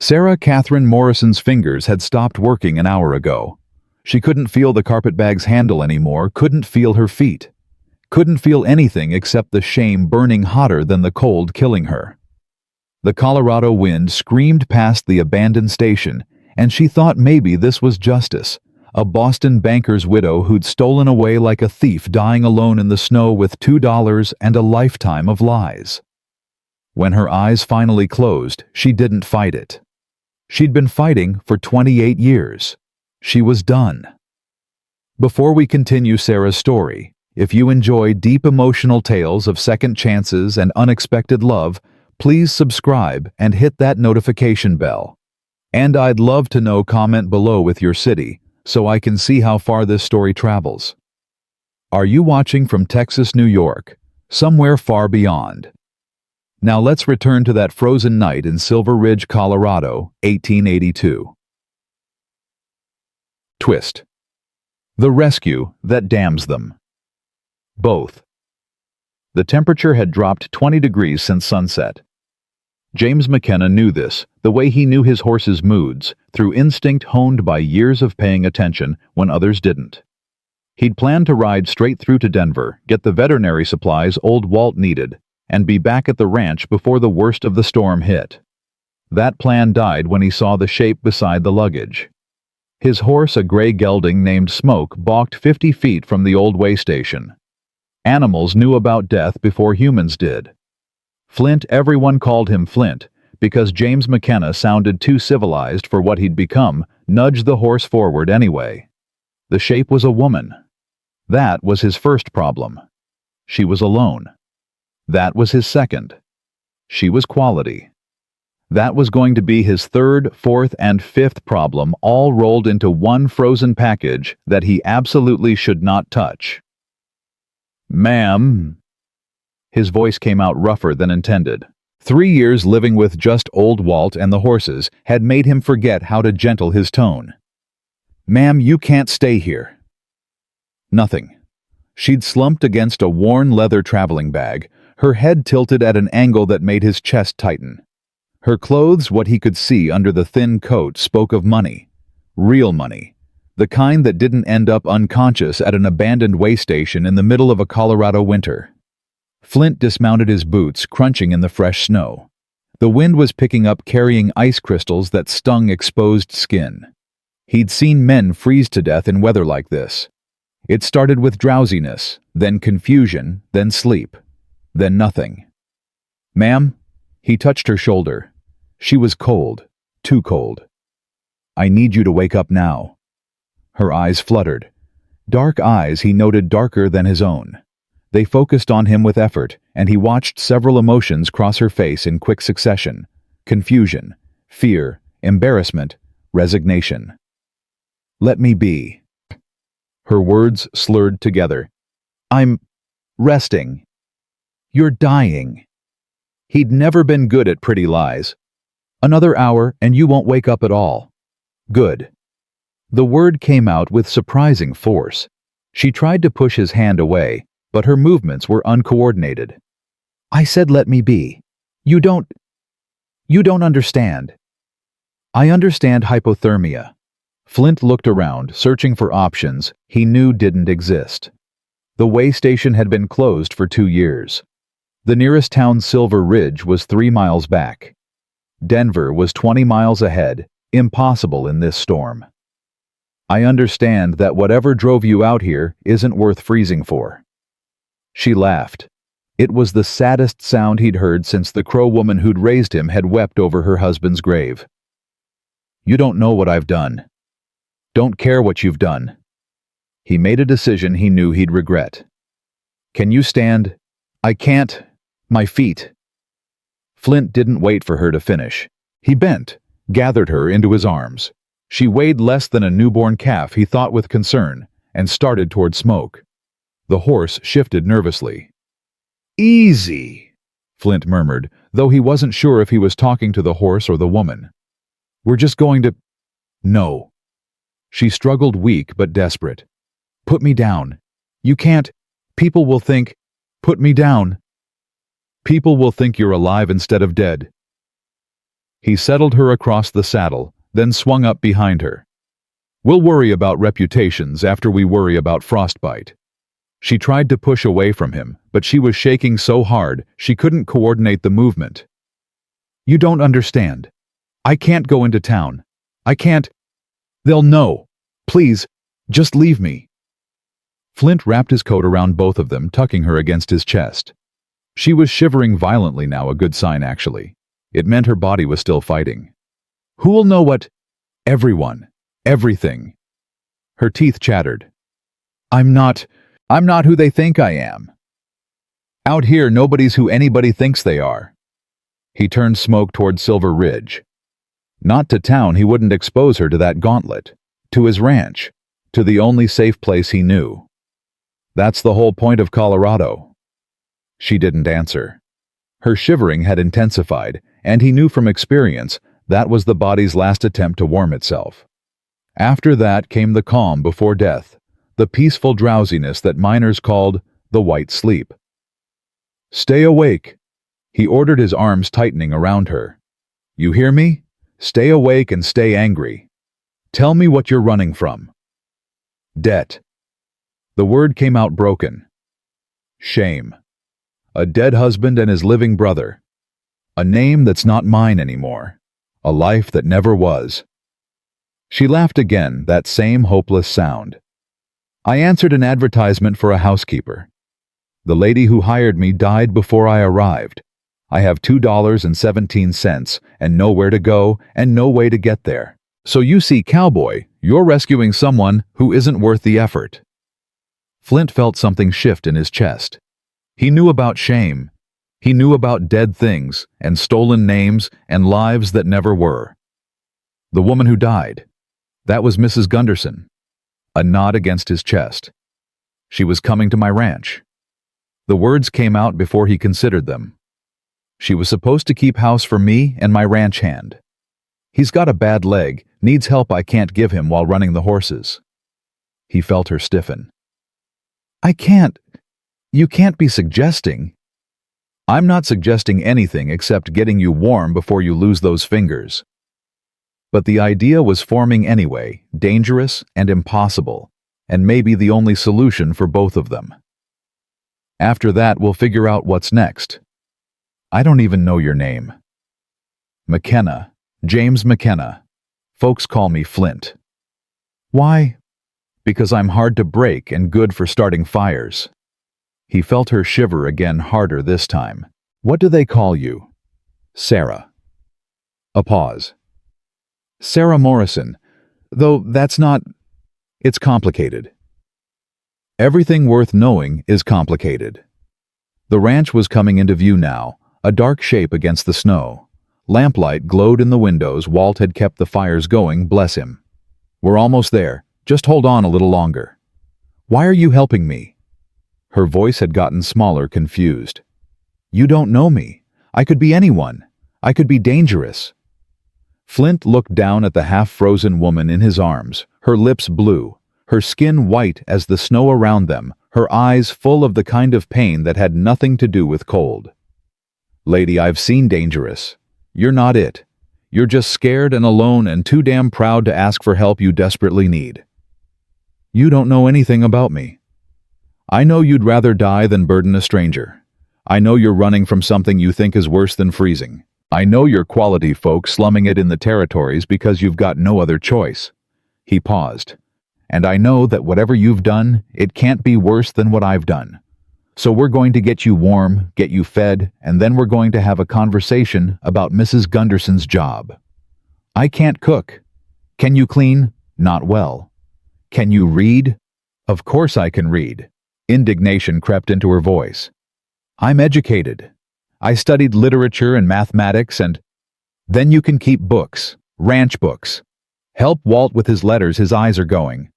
Sarah Catherine Morrison's fingers had stopped working an hour ago. She couldn't feel the carpetbag's handle anymore, couldn't feel her feet. Couldn't feel anything except the shame burning hotter than the cold killing her. The Colorado wind screamed past the abandoned station, and she thought maybe this was justice, a Boston banker's widow who'd stolen away like a thief dying alone in the snow with $2 and a lifetime of lies. When her eyes finally closed, she didn't fight it. She'd been fighting for 28 years. She was done. Before we continue Sarah's story, if you enjoy deep emotional tales of second chances and unexpected love, please subscribe and hit that notification bell. And I'd love to know, comment below with your city, so I can see how far this story travels. Are you watching from Texas, New York, somewhere far beyond? Now let's return to that frozen night in Silver Ridge, Colorado, 1882. Twist. The rescue that damns them. Both. The temperature had dropped 20 degrees since sunset. James McKenna knew this, the way he knew his horse's moods, through instinct honed by years of paying attention when others didn't. He'd planned to ride straight through to Denver, get the veterinary supplies old Walt needed, and be back at the ranch before the worst of the storm hit. That plan died when he saw the shape beside the luggage. His horse, a gray gelding named Smoke, balked 50 feet from the old way station. Animals knew about death before humans did. Flint, everyone called him Flint, because James McKenna sounded too civilized for what he'd become, nudged the horse forward anyway. The shape was a woman. That was his first problem. She was alone. That was his second. She was quality. That was going to be his third, fourth, and fifth problem, all rolled into one frozen package that he absolutely should not touch. "Ma'am." His voice came out rougher than intended. 3 years living with just old Walt and the horses had made him forget how to gentle his tone. "Ma'am, you can't stay here." Nothing. She'd slumped against a worn leather traveling bag, her head tilted at an angle that made his chest tighten. Her clothes, what he could see under the thin coat, spoke of money. Real money. The kind that didn't end up unconscious at an abandoned way station in the middle of a Colorado winter. Flint dismounted his boots, crunching in the fresh snow. The wind was picking up, carrying ice crystals that stung exposed skin. He'd seen men freeze to death in weather like this. It started with drowsiness, then confusion, then sleep, then nothing. "Ma'am?" He touched her shoulder. She was cold, too cold. "I need you to wake up now." Her eyes fluttered. Dark eyes he noted, darker than his own. They focused on him with effort, and he watched several emotions cross her face in quick succession: confusion, fear, embarrassment, resignation. "Let me be." Her words slurred together. "I'm resting." "You're dying." He'd never been good at pretty lies. "Another hour and you won't wake up at all." "Good." The word came out with surprising force. She tried to push his hand away, but her movements were uncoordinated. "I said let me be. You don't understand." "I understand hypothermia." Flint looked around, searching for options he knew didn't exist. The way station had been closed for 2 years. The nearest town, Silver Ridge, was 3 miles back. Denver was 20 miles ahead, impossible in this storm. "I understand that whatever drove you out here isn't worth freezing for." She laughed. It was the saddest sound he'd heard since the Crow woman who'd raised him had wept over her husband's grave. "You don't know what I've done. Don't care what you've done." He made a decision he knew he'd regret. "Can you stand?" "I can't. My feet." Flint didn't wait for her to finish. He bent, gathered her into his arms. She weighed less than a newborn calf, he thought with concern, and started toward Smoke. The horse shifted nervously. "Easy," Flint murmured, though he wasn't sure if he was talking to the horse or the woman. "We're just going to—" "No." She struggled, weak but desperate. "Put me down. You can't. People will think—" "Put me down." "People will think you're alive instead of dead." He settled her across the saddle, then swung up behind her. We'll worry about reputations after we worry about frostbite. She tried to push away from him, but she was shaking so hard she couldn't coordinate the movement. You don't understand. I can't go into town. I can't. They'll know. Please, just leave me. Flint wrapped his coat around both of them, tucking her against his chest. She was shivering violently now, a good sign actually. It meant her body was still fighting. Who'll know what? Everyone. Everything. Her teeth chattered. I'm not who they think I am. Out here, nobody's who anybody thinks they are. He turned smoke toward Silver Ridge. Not to town, he wouldn't expose her to that gauntlet. To his ranch. To the only safe place he knew. That's the whole point of Colorado. She didn't answer. Her shivering had intensified, and he knew from experience that was the body's last attempt to warm itself. After that came the calm before death, the peaceful drowsiness that miners called the white sleep. Stay awake. He ordered, his arms tightening around her. You hear me? Stay awake and stay angry. Tell me what you're running from. Debt. The word came out broken. Shame. A dead husband and his living brother. A name that's not mine anymore. A life that never was. She laughed again, that same hopeless sound. I answered an advertisement for a housekeeper. The lady who hired me died before I arrived. I have $2.17 and nowhere to go and no way to get there. So you see, Cowboy, you're rescuing someone who isn't worth the effort. Flint felt something shift in his chest. He knew about shame. He knew about dead things and stolen names and lives that never were. The woman who died. That was Mrs. Gunderson. A nod against his chest. She was coming to my ranch. The words came out before he considered them. She was supposed to keep house for me and my ranch hand. He's got a bad leg, needs help I can't give him while running the horses. He felt her stiffen. You can't be suggesting. I'm not suggesting anything except getting you warm before you lose those fingers. But the idea was forming anyway, dangerous and impossible, and maybe the only solution for both of them. After that, we'll figure out what's next. I don't even know your name. McKenna. James McKenna. Folks call me Flint. Why? Because I'm hard to break and good for starting fires. He felt her shiver again, harder this time. What do they call you? Sarah. A pause. Sarah Morrison, though that's not... It's complicated. Everything worth knowing is complicated. The ranch was coming into view now, a dark shape against the snow. Lamplight glowed in the windows. Walt had kept the fires going, bless him. We're almost there. Just hold on a little longer. Why are you helping me? Her voice had gotten smaller, confused. You don't know me. I could be anyone. I could be dangerous. Flint looked down at the half-frozen woman in his arms, her lips blue, her skin white as the snow around them, her eyes full of the kind of pain that had nothing to do with cold. Lady, I've seen dangerous. You're not it. You're just scared and alone and too damn proud to ask for help you desperately need. You don't know anything about me. I know you'd rather die than burden a stranger. I know you're running from something you think is worse than freezing. I know you're quality folk slumming it in the territories because you've got no other choice. He paused. And I know that whatever you've done, it can't be worse than what I've done. So we're going to get you warm, get you fed, and then we're going to have a conversation about Mrs. Gunderson's job. I can't cook. Can you clean? Not well. Can you read? Of course I can read. Indignation crept into her voice. I'm educated. I studied literature and mathematics and... Then you can keep books, ranch books. Help Walt with his letters, his eyes are going.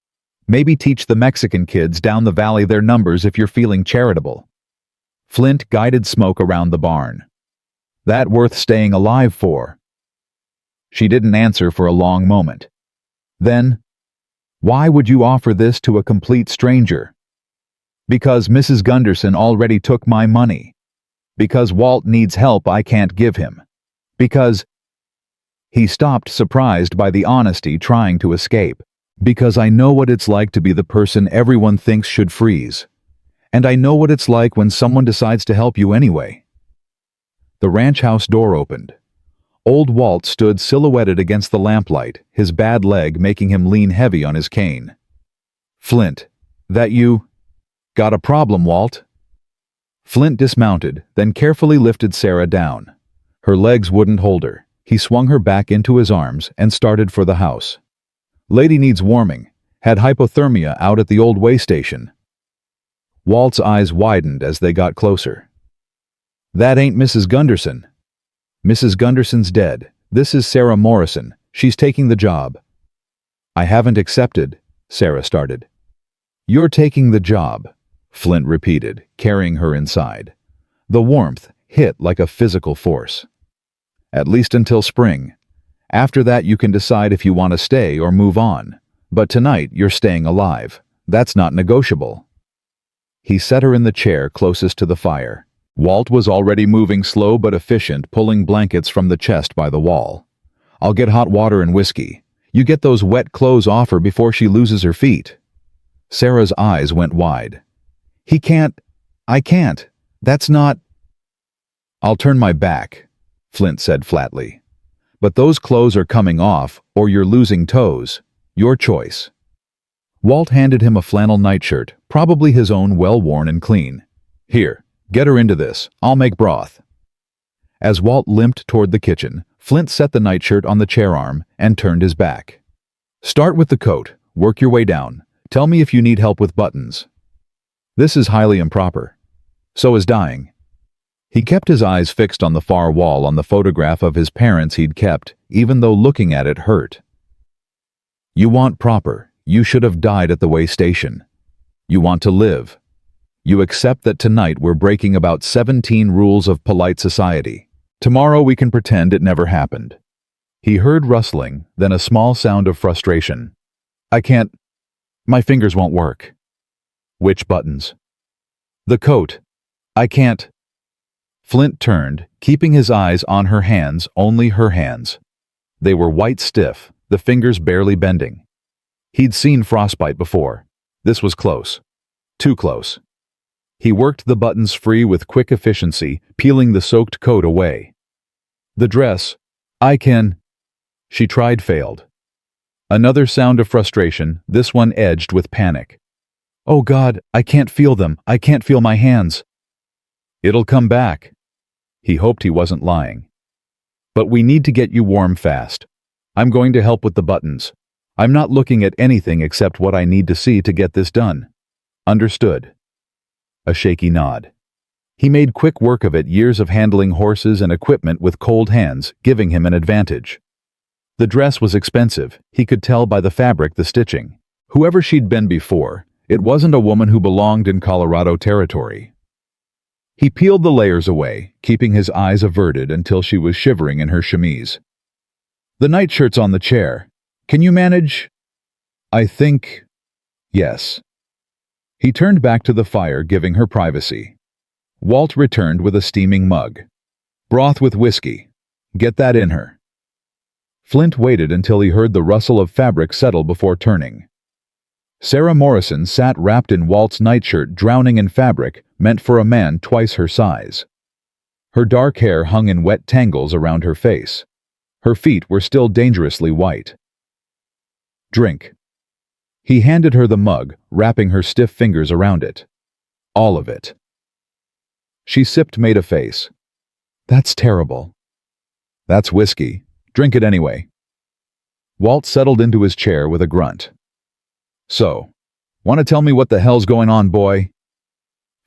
Maybe teach the Mexican kids down the valley their numbers if you're feeling charitable. Flint guided smoke around the barn. That worth staying alive for? She didn't answer for a long moment. Then, why would you offer this to a complete stranger? Because Mrs. Gunderson already took my money. Because Walt needs help I can't give him. Because... He stopped, surprised by the honesty, trying to escape. Because I know what it's like to be the person everyone thinks should freeze. And I know what it's like when someone decides to help you anyway. The ranch house door opened. Old Walt stood silhouetted against the lamplight, his bad leg making him lean heavy on his cane. "Flint, that you? Got a problem, Walt?" Flint dismounted, then carefully lifted Sarah down. Her legs wouldn't hold her. He swung her back into his arms and started for the house. "Lady needs warming. Had hypothermia out at the old way station." Walt's eyes widened as they got closer. "That ain't Mrs. Gunderson." "Mrs. Gunderson's dead. This is Sarah Morrison. She's taking the job." "I haven't accepted," Sarah started. "You're taking the job," Flint repeated, carrying her inside. The warmth hit like a physical force. "At least until spring. After that you can decide if you want to stay or move on. But tonight you're staying alive. That's not negotiable." He set her in the chair closest to the fire. Walt was already moving slow but efficient, pulling blankets from the chest by the wall. "I'll get hot water and whiskey. You get those wet clothes off her before she loses her feet." Sarah's eyes went wide. I can't. That's not—" "I'll turn my back," Flint said flatly. "But those clothes are coming off, or you're losing toes. Your choice." Walt handed him a flannel nightshirt, probably his own, well-worn and clean. "Here, get her into this. I'll make broth." As Walt limped toward the kitchen, Flint set the nightshirt on the chair arm and turned his back. "Start with the coat. Work your way down. Tell me if you need help with buttons." "This is highly improper." "So is dying." He kept his eyes fixed on the far wall on the photograph of his parents he'd kept, even though looking at it hurt. "You want proper. You should have died at the way station. You want to live. You accept that tonight we're breaking about 17 rules of polite society. Tomorrow we can pretend it never happened." He heard rustling, then a small sound of frustration. "I can't. My fingers won't work." "Which buttons?" "The coat. I can't." Flint turned, keeping his eyes on her hands, only her hands. They were white stiff, the fingers barely bending. He'd seen frostbite before. This was close. Too close. He worked the buttons free with quick efficiency, peeling the soaked coat away. "The dress. I can—" She tried, failed. Another sound of frustration, this one edged with panic. "Oh God, I can't feel them. I can't feel my hands." "It'll come back." He hoped he wasn't lying. "But we need to get you warm fast. I'm going to help with the buttons. I'm not looking at anything except what I need to see to get this done." "Understood." A shaky nod. He made quick work of it, years of handling horses and equipment with cold hands, giving him an advantage. The dress was expensive, he could tell by the fabric, the stitching. Whoever she'd been before, it wasn't a woman who belonged in Colorado territory. He peeled the layers away, keeping his eyes averted until she was shivering in her chemise. "The nightshirt's on the chair. Can you manage?" "I think—" "Yes." He turned back to the fire, giving her privacy. Walt returned with a steaming mug. "Broth with whiskey. Get that in her." Flint waited until he heard the rustle of fabric settle before turning. Sarah Morrison sat wrapped in Walt's nightshirt, drowning in fabric meant for a man twice her size. Her dark hair hung in wet tangles around her face. Her feet were still dangerously white. "Drink." He handed her the mug, wrapping her stiff fingers around it. All of it. She sipped, made a face. "That's terrible." "That's whiskey. Drink it anyway." Walt settled into his chair with a grunt. "So, want to tell me what the hell's going on, boy?"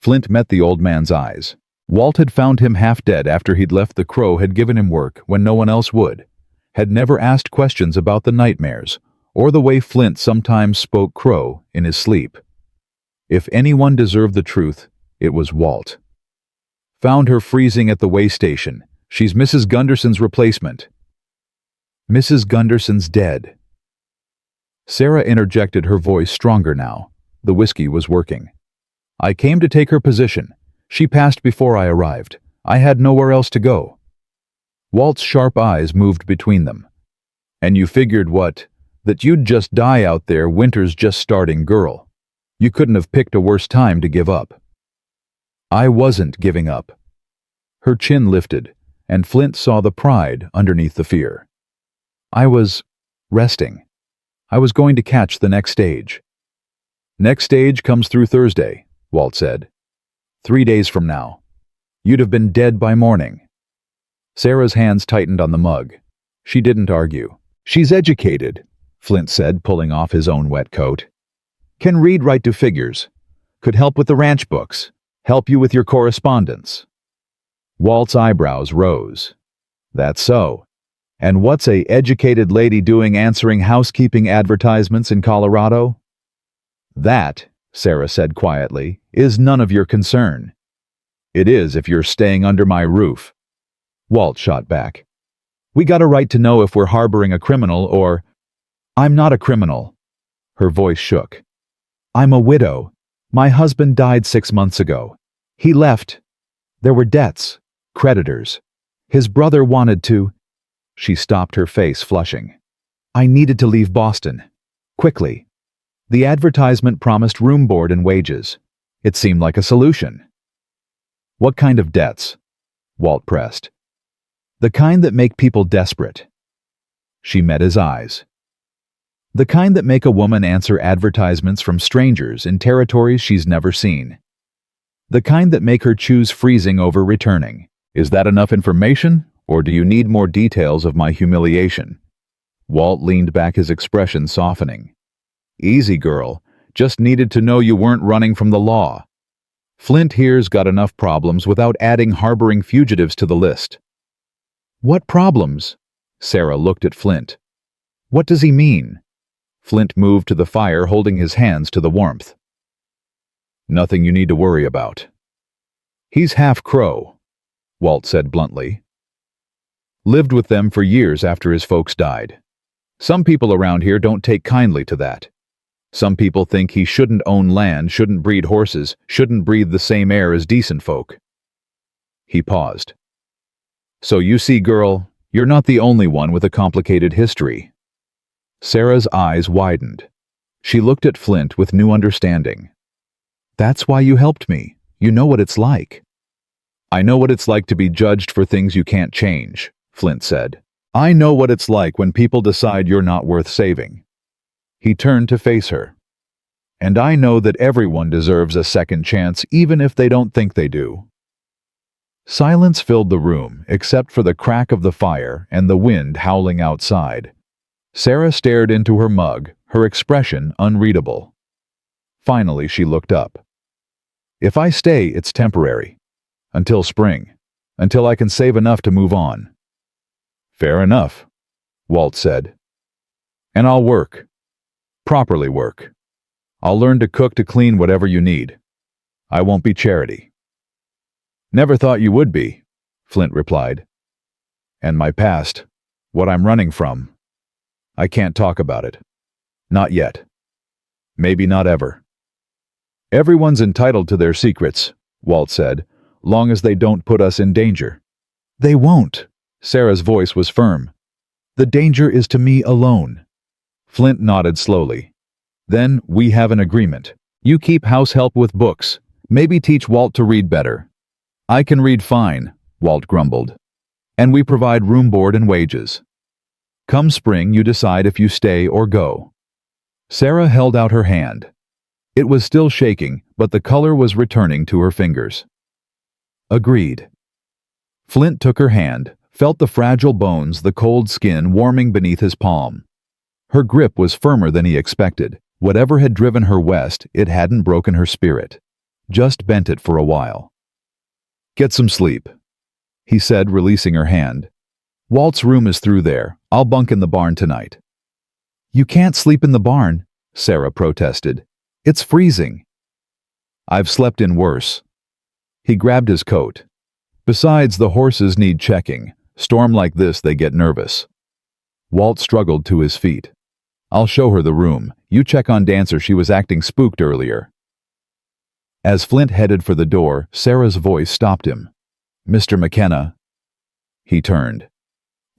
Flint met the old man's eyes. Walt had found him half dead after he'd left the Crow, had given him work when no one else would, had never asked questions about the nightmares, or the way Flint sometimes spoke Crow in his sleep. If anyone deserved the truth, it was Walt. "Found her freezing at the way station. She's Mrs. Gunderson's replacement." "Mrs. Gunderson's dead." Sarah interjected, her voice stronger now. The whiskey was working. "I came to take her position. She passed before I arrived. I had nowhere else to go." Walt's sharp eyes moved between them. And you figured what? That you'd just die out there, winter's just starting, girl. You couldn't have picked a worse time to give up. I wasn't giving up. Her chin lifted, and Flint saw the pride underneath the fear. I was resting. I was going to catch the next stage. Next stage comes through Thursday, Walt said. 3 days from now. You'd have been dead by morning. Sarah's hands tightened on the mug. She didn't argue. She's educated, Flint said, pulling off his own wet coat. Can read right to figures. Could help with the ranch books. Help you with your correspondence. Walt's eyebrows rose. That's so. And what's a educated lady doing answering housekeeping advertisements in Colorado? That, Sarah said quietly, is none of your concern. It is if you're staying under my roof. Walt shot back. We got a right to know if we're harboring a criminal or... I'm not a criminal. Her voice shook. I'm a widow. My husband died 6 months ago. He left. There were debts, creditors. His brother wanted to... She stopped, her face flushing. I needed to leave Boston. Quickly. The advertisement promised room, board, and wages. It seemed like a solution. What kind of debts? Walt pressed. The kind that make people desperate. She met his eyes. The kind that make a woman answer advertisements from strangers in territories she's never seen. The kind that make her choose freezing over returning. Is that enough information, or do you need more details of my humiliation? Walt leaned back, his expression softening. Easy, girl. Just needed to know you weren't running from the law. Flint here's got enough problems without adding harboring fugitives to the list. What problems? Sarah looked at Flint. What does he mean? Flint moved to the fire, holding his hands to the warmth. Nothing you need to worry about. He's half Crow, Walt said bluntly. Lived with them for years after his folks died. Some people around here don't take kindly to that. Some people think he shouldn't own land, shouldn't breed horses, shouldn't breathe the same air as decent folk. He paused. So you see, girl, you're not the only one with a complicated history. Sarah's eyes widened. She looked at Flint with new understanding. That's why you helped me. You know what it's like. I know what it's like to be judged for things you can't change, Flint said. I know what it's like when people decide you're not worth saving. He turned to face her. And I know that everyone deserves a second chance, even if they don't think they do. Silence filled the room, except for the crack of the fire and the wind howling outside. Sarah stared into her mug, her expression unreadable. Finally, she looked up. If I stay, it's temporary. Until spring. Until I can save enough to move on. Fair enough, Walt said. And I'll work. Properly work. I'll learn to cook, to clean, whatever you need. I won't be charity. Never thought you would be, Flint replied. And my past, what I'm running from, I can't talk about it. Not yet. Maybe not ever. Everyone's entitled to their secrets, Walt said, long as they don't put us in danger. They won't. Sarah's voice was firm. The danger is to me alone. Flint nodded slowly. Then we have an agreement. You keep house help with books. Maybe teach Walt to read better. I can read fine, Walt grumbled. And we provide room, board, and wages. Come spring, you decide if you stay or go. Sarah held out her hand. It was still shaking, but the color was returning to her fingers. Agreed. Flint took her hand, felt the fragile bones, the cold skin warming beneath his palm. Her grip was firmer than he expected. Whatever had driven her west, it hadn't broken her spirit. Just bent it for a while. Get some sleep, he said, releasing her hand. Walt's room is through there. I'll bunk in the barn tonight. You can't sleep in the barn, Sarah protested. It's freezing. I've slept in worse. He grabbed his coat. Besides, the horses need checking. Storm like this, they get nervous. Walt struggled to his feet. I'll show her the room. You check on Dancer, she was acting spooked earlier. As Flint headed for the door, Sarah's voice stopped him. Mr. McKenna. He turned.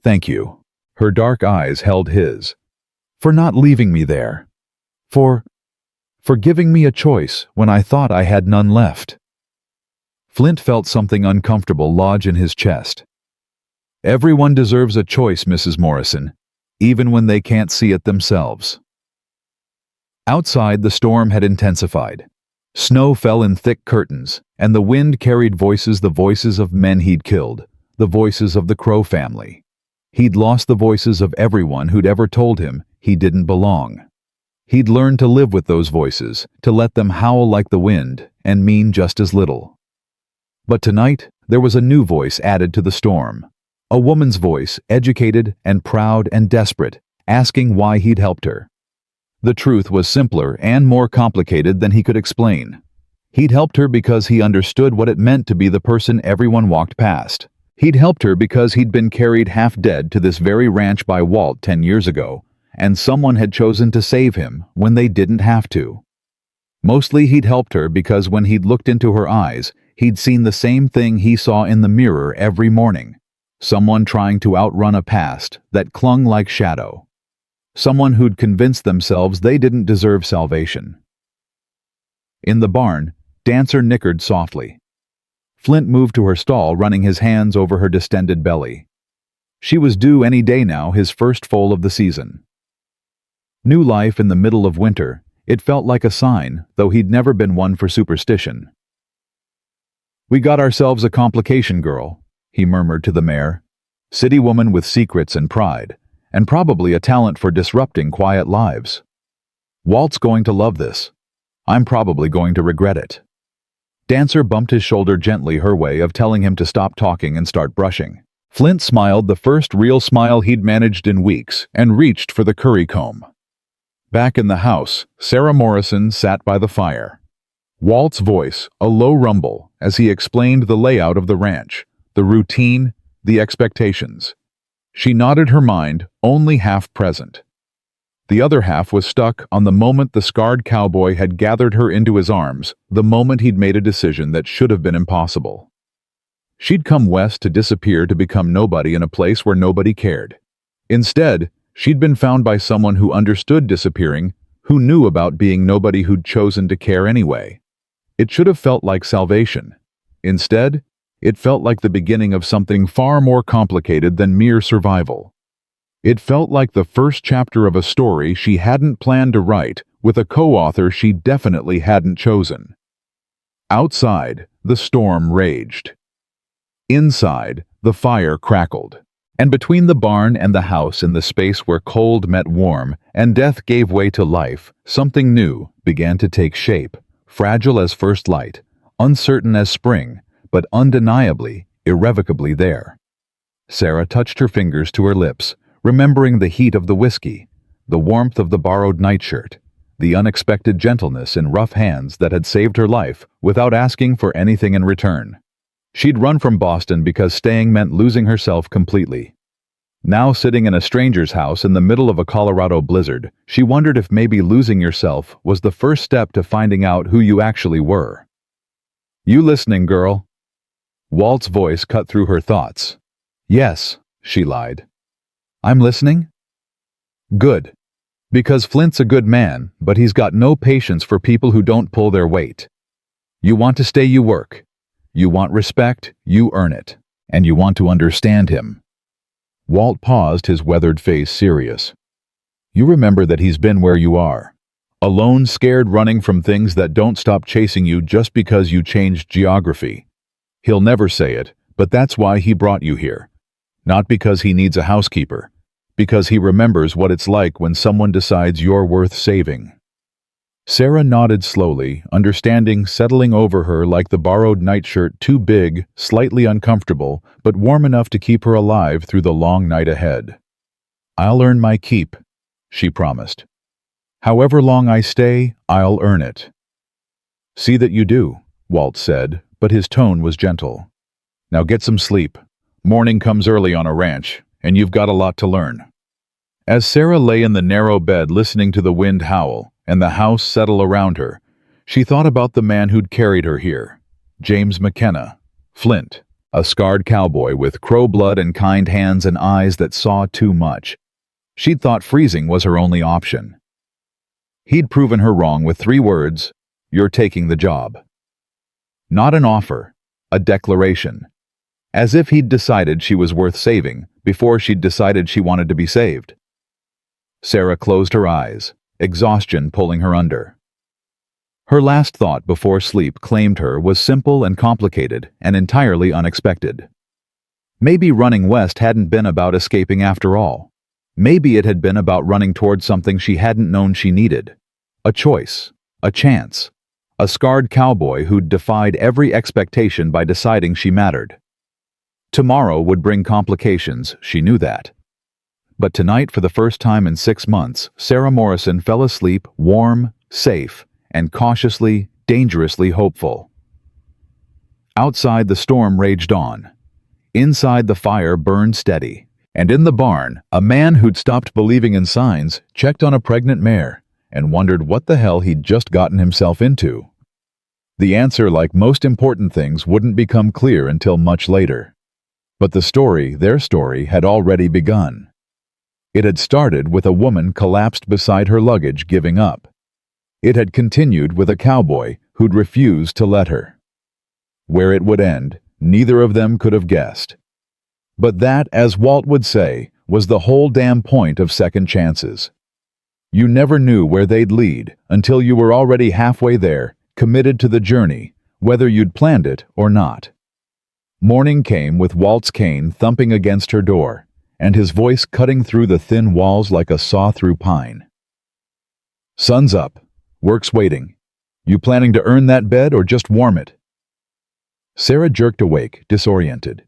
Thank you. Her dark eyes held his. "For not leaving me there. For giving me a choice when I thought I had none left." Flint felt something uncomfortable lodge in his chest. "Everyone deserves a choice, Mrs. Morrison, even when they can't see it themselves." Outside, the storm had intensified. Snow fell in thick curtains, and the wind carried the voices of men he'd killed, the voices of the Crow family. He'd lost the voices of everyone who'd ever told him he didn't belong. He'd learned to live with those voices, to let them howl like the wind and mean just as little. But tonight, there was a new voice added to the storm. A woman's voice, educated and proud and desperate, asking why he'd helped her. The truth was simpler and more complicated than he could explain. He'd helped her because he understood what it meant to be the person everyone walked past. He'd helped her because he'd been carried half dead to this very ranch by Walt 10 years ago, and someone had chosen to save him when they didn't have to. Mostly he'd helped her because when he'd looked into her eyes, he'd seen the same thing he saw in the mirror every morning. Someone trying to outrun a past that clung like shadow. Someone who'd convinced themselves they didn't deserve salvation. In the barn, Dancer nickered softly. Flint moved to her stall, running his hands over her distended belly. She was due any day now, his first foal of the season. New life in the middle of winter, it felt like a sign, though he'd never been one for superstition. "We got ourselves a complication girl," he murmured to the mare. "City woman with secrets and pride, and probably a talent for disrupting quiet lives. Walt's going to love this. I'm probably going to regret it." Dancer bumped his shoulder gently, her way of telling him to stop talking and start brushing. Flint smiled, the first real smile he'd managed in weeks, and reached for the curry comb. Back in the house, Sarah Morrison sat by the fire. Walt's voice, a low rumble, as he explained the layout of the ranch, the routine, the expectations. She nodded her mind, only half present. The other half was stuck on the moment the scarred cowboy had gathered her into his arms, the moment he'd made a decision that should have been impossible. She'd come west to disappear, to become nobody in a place where nobody cared. Instead, she'd been found by someone who understood disappearing, who knew about being nobody, who'd chosen to care anyway. It should have felt like salvation. Instead, it felt like the beginning of something far more complicated than mere survival. It felt like the first chapter of a story she hadn't planned to write, with a co-author she definitely hadn't chosen. Outside, the storm raged. Inside, the fire crackled. And between the barn and the house, in the space where cold met warm and death gave way to life, something new began to take shape, fragile as first light, uncertain as spring, but undeniably, irrevocably there. Sarah touched her fingers to her lips, remembering the heat of the whiskey, the warmth of the borrowed nightshirt, the unexpected gentleness in rough hands that had saved her life without asking for anything in return. She'd run from Boston because staying meant losing herself completely. Now, sitting in a stranger's house in the middle of a Colorado blizzard, she wondered if maybe losing yourself was the first step to finding out who you actually were. "You listening, girl?" Walt's voice cut through her thoughts. "Yes," she lied. "I'm listening?" "Good. Because Flint's a good man, but he's got no patience for people who don't pull their weight. You want to stay, you work. You want respect, you earn it. And you want to understand him." Walt paused, his weathered face serious. "You remember that he's been where you are. Alone, scared, running from things that don't stop chasing you just because you changed geography. He'll never say it, but that's why he brought you here. Not because he needs a housekeeper. Because he remembers what it's like when someone decides you're worth saving." Sarah nodded slowly, understanding settling over her like the borrowed nightshirt, too big, slightly uncomfortable, but warm enough to keep her alive through the long night ahead. "I'll earn my keep," she promised. "However long I stay, I'll earn it." "See that you do," Walt said, but his tone was gentle. "Now get some sleep. Morning comes early on a ranch, and you've got a lot to learn." As Sarah lay in the narrow bed listening to the wind howl and the house settle around her, she thought about the man who'd carried her here, James McKenna, Flint, A scarred cowboy with crow blood and kind hands and eyes that saw too much. She'd thought freezing was her only option. He'd proven her wrong with 3 words: "You're taking the job." Not an offer, a declaration. As if he'd decided she was worth saving before she'd decided she wanted to be saved. Sarah closed her eyes, exhaustion pulling her under. Her last thought before sleep claimed her was simple and complicated and entirely unexpected. Maybe running west hadn't been about escaping after all. Maybe it had been about running toward something she hadn't known she needed. A choice, a chance, a scarred cowboy who'd defied every expectation by deciding she mattered. Tomorrow would bring complications, she knew that. But tonight, for the first time in 6 months, Sarah Morrison fell asleep warm, safe, and cautiously, dangerously hopeful. Outside, the storm raged on. Inside, the fire burned steady. And in the barn, a man who'd stopped believing in signs checked on a pregnant mare and wondered what the hell he'd just gotten himself into. The answer, like most important things, wouldn't become clear until much later. But the story, their story, had already begun. It had started with a woman collapsed beside her luggage, giving up. It had continued with a cowboy who'd refused to let her. Where it would end, neither of them could have guessed. But that, as Walt would say, was the whole damn point of second chances. You never knew where they'd lead until you were already halfway there, committed to the journey, whether you'd planned it or not. Morning came with Walt's cane thumping against her door, and his voice cutting through the thin walls like a saw-through pine. "Sun's up. Work's waiting. You planning to earn that bed or just warm it?" Sarah jerked awake, disoriented.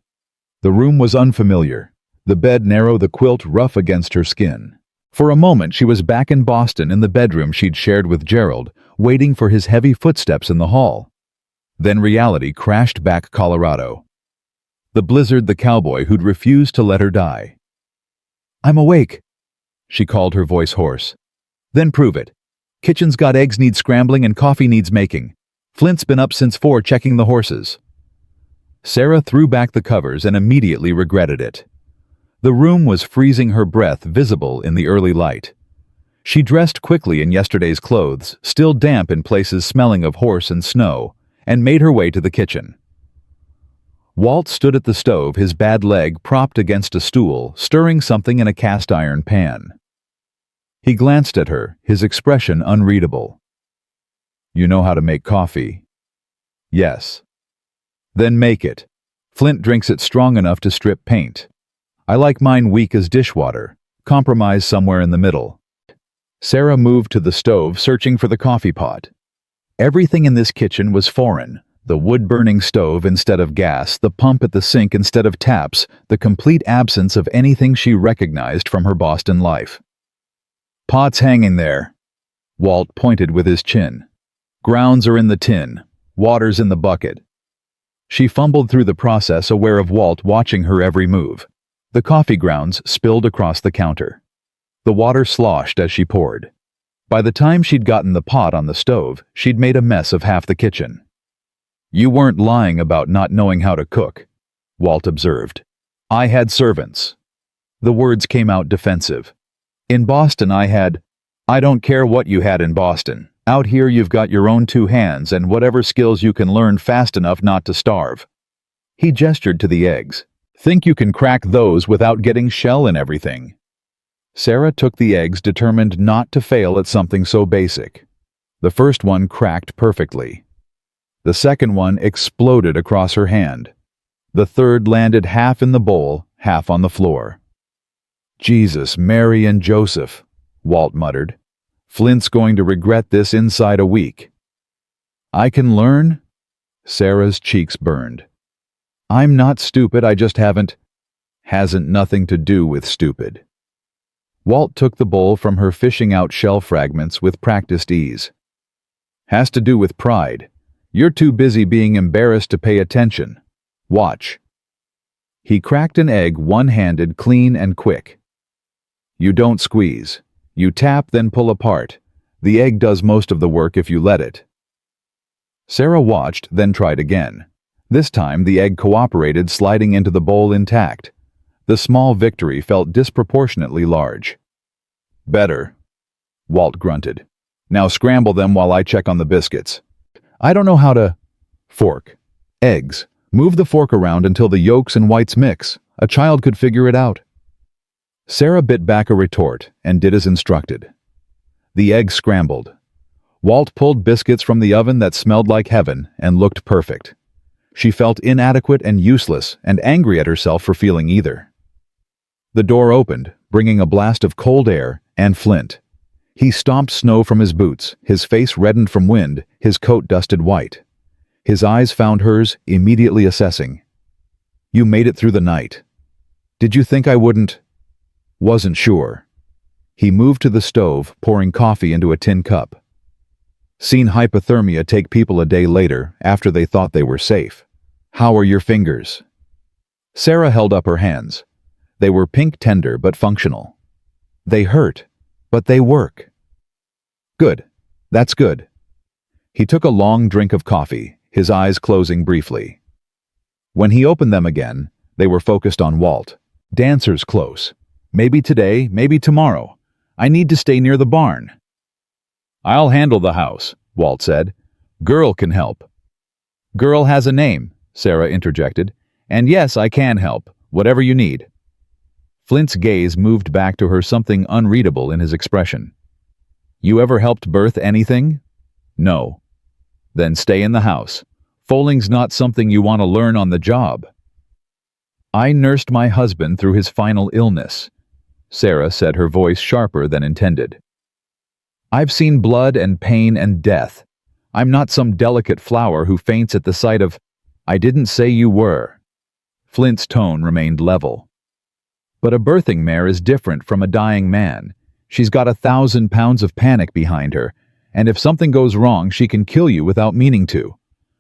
The room was unfamiliar, the bed narrow, the quilt rough against her skin. For a moment she was back in Boston in the bedroom she'd shared with Gerald, waiting for his heavy footsteps in the hall. Then reality crashed back Colorado. The blizzard, the cowboy who'd refused to let her die. "I'm awake," she called, her voice hoarse. "Then prove it. Kitchen's got eggs need scrambling and coffee needs making. Flint's been up since 4 checking the horses." Sarah threw back the covers and immediately regretted it. The room was freezing, her breath visible in the early light. She dressed quickly in yesterday's clothes, still damp in places smelling of horse and snow, and made her way to the kitchen. Walt stood at the stove, his bad leg propped against a stool, stirring something in a cast-iron pan. He glanced at her, his expression unreadable. "You know how to make coffee?" "Yes." "Then make it. Flint drinks it strong enough to strip paint. I like mine weak as dishwater. Compromise somewhere in the middle." Sarah moved to the stove, searching for the coffee pot. Everything in this kitchen was foreign. The wood-burning stove instead of gas, the pump at the sink instead of taps, the complete absence of anything she recognized from her Boston life. "Pot's hanging there." Walt pointed with his chin. "Grounds are in the tin. Water's in the bucket." She fumbled through the process, aware of Walt watching her every move. The coffee grounds spilled across the counter. The water sloshed as she poured. By the time she'd gotten the pot on the stove, she'd made a mess of half the kitchen. "You weren't lying about not knowing how to cook," Walt observed. "I had servants." The words came out defensive. "In Boston I don't care what you had in Boston. Out here you've got your own 2 hands and whatever skills you can learn fast enough not to starve." He gestured to the eggs. "Think you can crack those without getting shell and everything?" Sarah took the eggs, determined not to fail at something so basic. The first one cracked perfectly. The second one exploded across her hand. The third landed half in the bowl, half on the floor. "Jesus, Mary, and Joseph," Walt muttered. "Flint's going to regret this inside a week." "I can learn?" Sarah's cheeks burned. "I'm not stupid, I just haven't." "Hasn't nothing to do with stupid." Walt took the bowl from her, fishing out shell fragments with practiced ease. "Has to do with pride. You're too busy being embarrassed to pay attention. Watch." He cracked an egg one-handed, clean and quick. "You don't squeeze. You tap, then pull apart. The egg does most of the work if you let it." Sarah watched, then tried again. This time, the egg cooperated, sliding into the bowl intact. The small victory felt disproportionately large. "Better," Walt grunted. "Now scramble them while I check on the biscuits." "I don't know how to—" "Fork. Eggs. Move the fork around until the yolks and whites mix. A child could figure it out." Sarah bit back a retort and did as instructed. The eggs scrambled. Walt pulled biscuits from the oven that smelled like heaven and looked perfect. She felt inadequate and useless and angry at herself for feeling either. The door opened, bringing a blast of cold air and Flint. He stomped snow from his boots, his face reddened from wind, his coat dusted white. His eyes found hers, immediately assessing. "You made it through the night. Did you think I wouldn't?" "Wasn't sure." He moved to the stove, pouring coffee into a tin cup. "Seen hypothermia take people a day later, after they thought they were safe. How are your fingers?" Sarah held up her hands. They were pink tender but functional. "They hurt, but they work." "Good. That's good." He took a long drink of coffee, his eyes closing briefly. When he opened them again, they were focused on Walt. "Dancers close. Maybe today, maybe tomorrow. I need to stay near the barn." "I'll handle the house," Walt said. "Girl can help." "Girl has a name," Sarah interjected. "And yes, I can help, whatever you need." Flint's gaze moved back to her, something unreadable in his expression. "You ever helped birth anything?" "No." "Then stay in the house. Foaling's not something you want to learn on the job." "I nursed my husband through his final illness," Sarah said, her voice sharper than intended. "I've seen blood and pain and death. I'm not some delicate flower who faints at the sight of—" "I didn't say you were." Flint's tone remained level. "But a birthing mare is different from a dying man. She's got 1,000 pounds of panic behind her, and if something goes wrong, she can kill you without meaning to.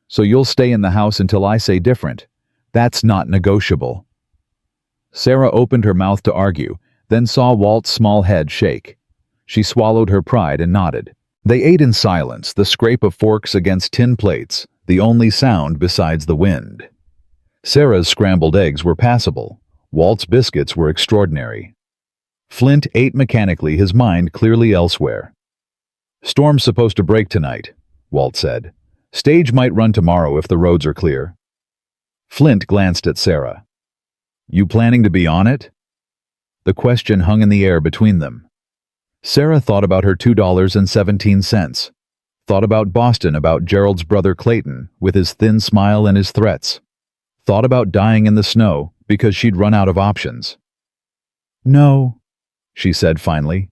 So you'll stay in the house until I say different. That's not negotiable." Sarah opened her mouth to argue, then saw Walt's small head shake. She swallowed her pride and nodded. They ate in silence, the scrape of forks against tin plates, the only sound besides the wind. Sarah's scrambled eggs were passable. Walt's biscuits were extraordinary. Flint ate mechanically, his mind clearly elsewhere. "Storm's supposed to break tonight," Walt said. "Stage might run tomorrow if the roads are clear." Flint glanced at Sarah. "You planning to be on it?" The question hung in the air between them. Sarah thought about her $2.17. Thought about Boston, about Gerald's brother Clayton, with his thin smile and his threats. Thought about dying in the snow, because she'd run out of options. "No," she said finally.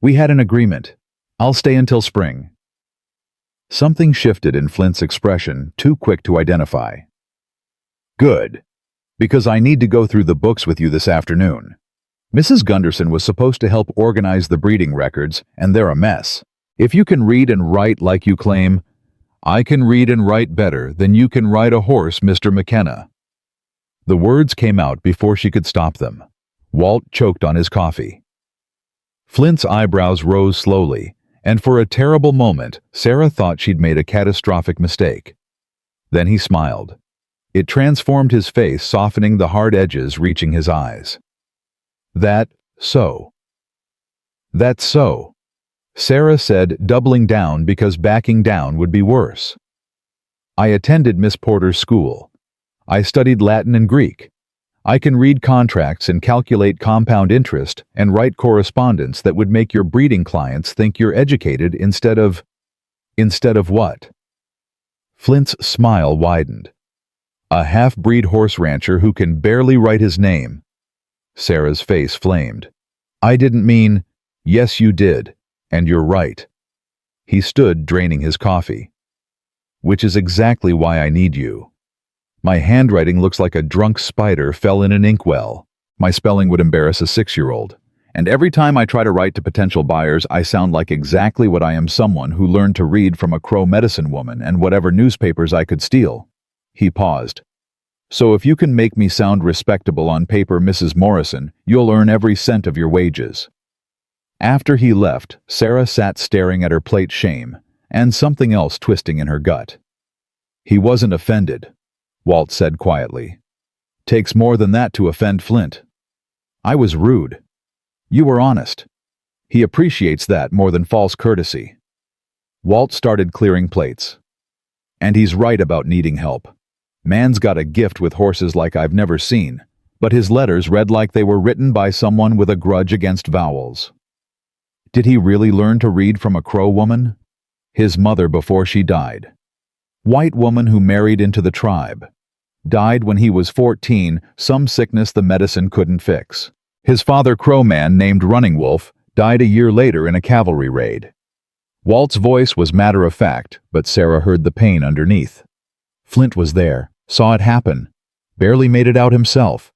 "We had an agreement. I'll stay until spring." Something shifted in Flint's expression, too quick to identify. "Good. Because I need to go through the books with you this afternoon. Mrs. Gunderson was supposed to help organize the breeding records, and they're a mess. If you can read and write like you claim—" "I can read and write better than you can ride a horse, Mr. McKenna." The words came out before she could stop them. Walt choked on his coffee. Flint's eyebrows rose slowly, and for a terrible moment, Sarah thought she'd made a catastrophic mistake. Then he smiled. It transformed his face, softening the hard edges reaching his eyes. "That's so." "That's so," Sarah said, doubling down because backing down would be worse. "I attended Miss Porter's school. I studied Latin and Greek. I can read contracts and calculate compound interest and write correspondence that would make your breeding clients think you're educated instead of—" "Instead of what?" Flint's smile widened. "A half-breed horse rancher who can barely write his name." Sarah's face flamed. "I didn't mean—" "Yes, you did. And you're right." He stood, draining his coffee. "Which is exactly why I need you. My handwriting looks like a drunk spider fell in an inkwell. My spelling would embarrass a 6-year-old. And every time I try to write to potential buyers, I sound like exactly what I am, someone who learned to read from a Crow medicine woman and whatever newspapers I could steal." He paused. "So if you can make me sound respectable on paper, Mrs. Morrison, you'll earn every cent of your wages." After he left, Sarah sat staring at her plate, shame, and something else twisting in her gut. He wasn't offended, Walt said quietly. Takes more than that to offend Flint. I was rude. You were honest. He appreciates that more than false courtesy. Walt started clearing plates. And he's right about needing help. Man's got a gift with horses like I've never seen, but his letters read like they were written by someone with a grudge against vowels. Did he really learn to read from a Crow woman? His mother before she died. White woman who married into the tribe. Died when he was 14, some sickness the medicine couldn't fix. His father, Crow Man named Running Wolf, died a year later in a cavalry raid. Walt's voice was matter-of-fact, but Sarah heard the pain underneath. Flint was there, saw it happen, barely made it out himself.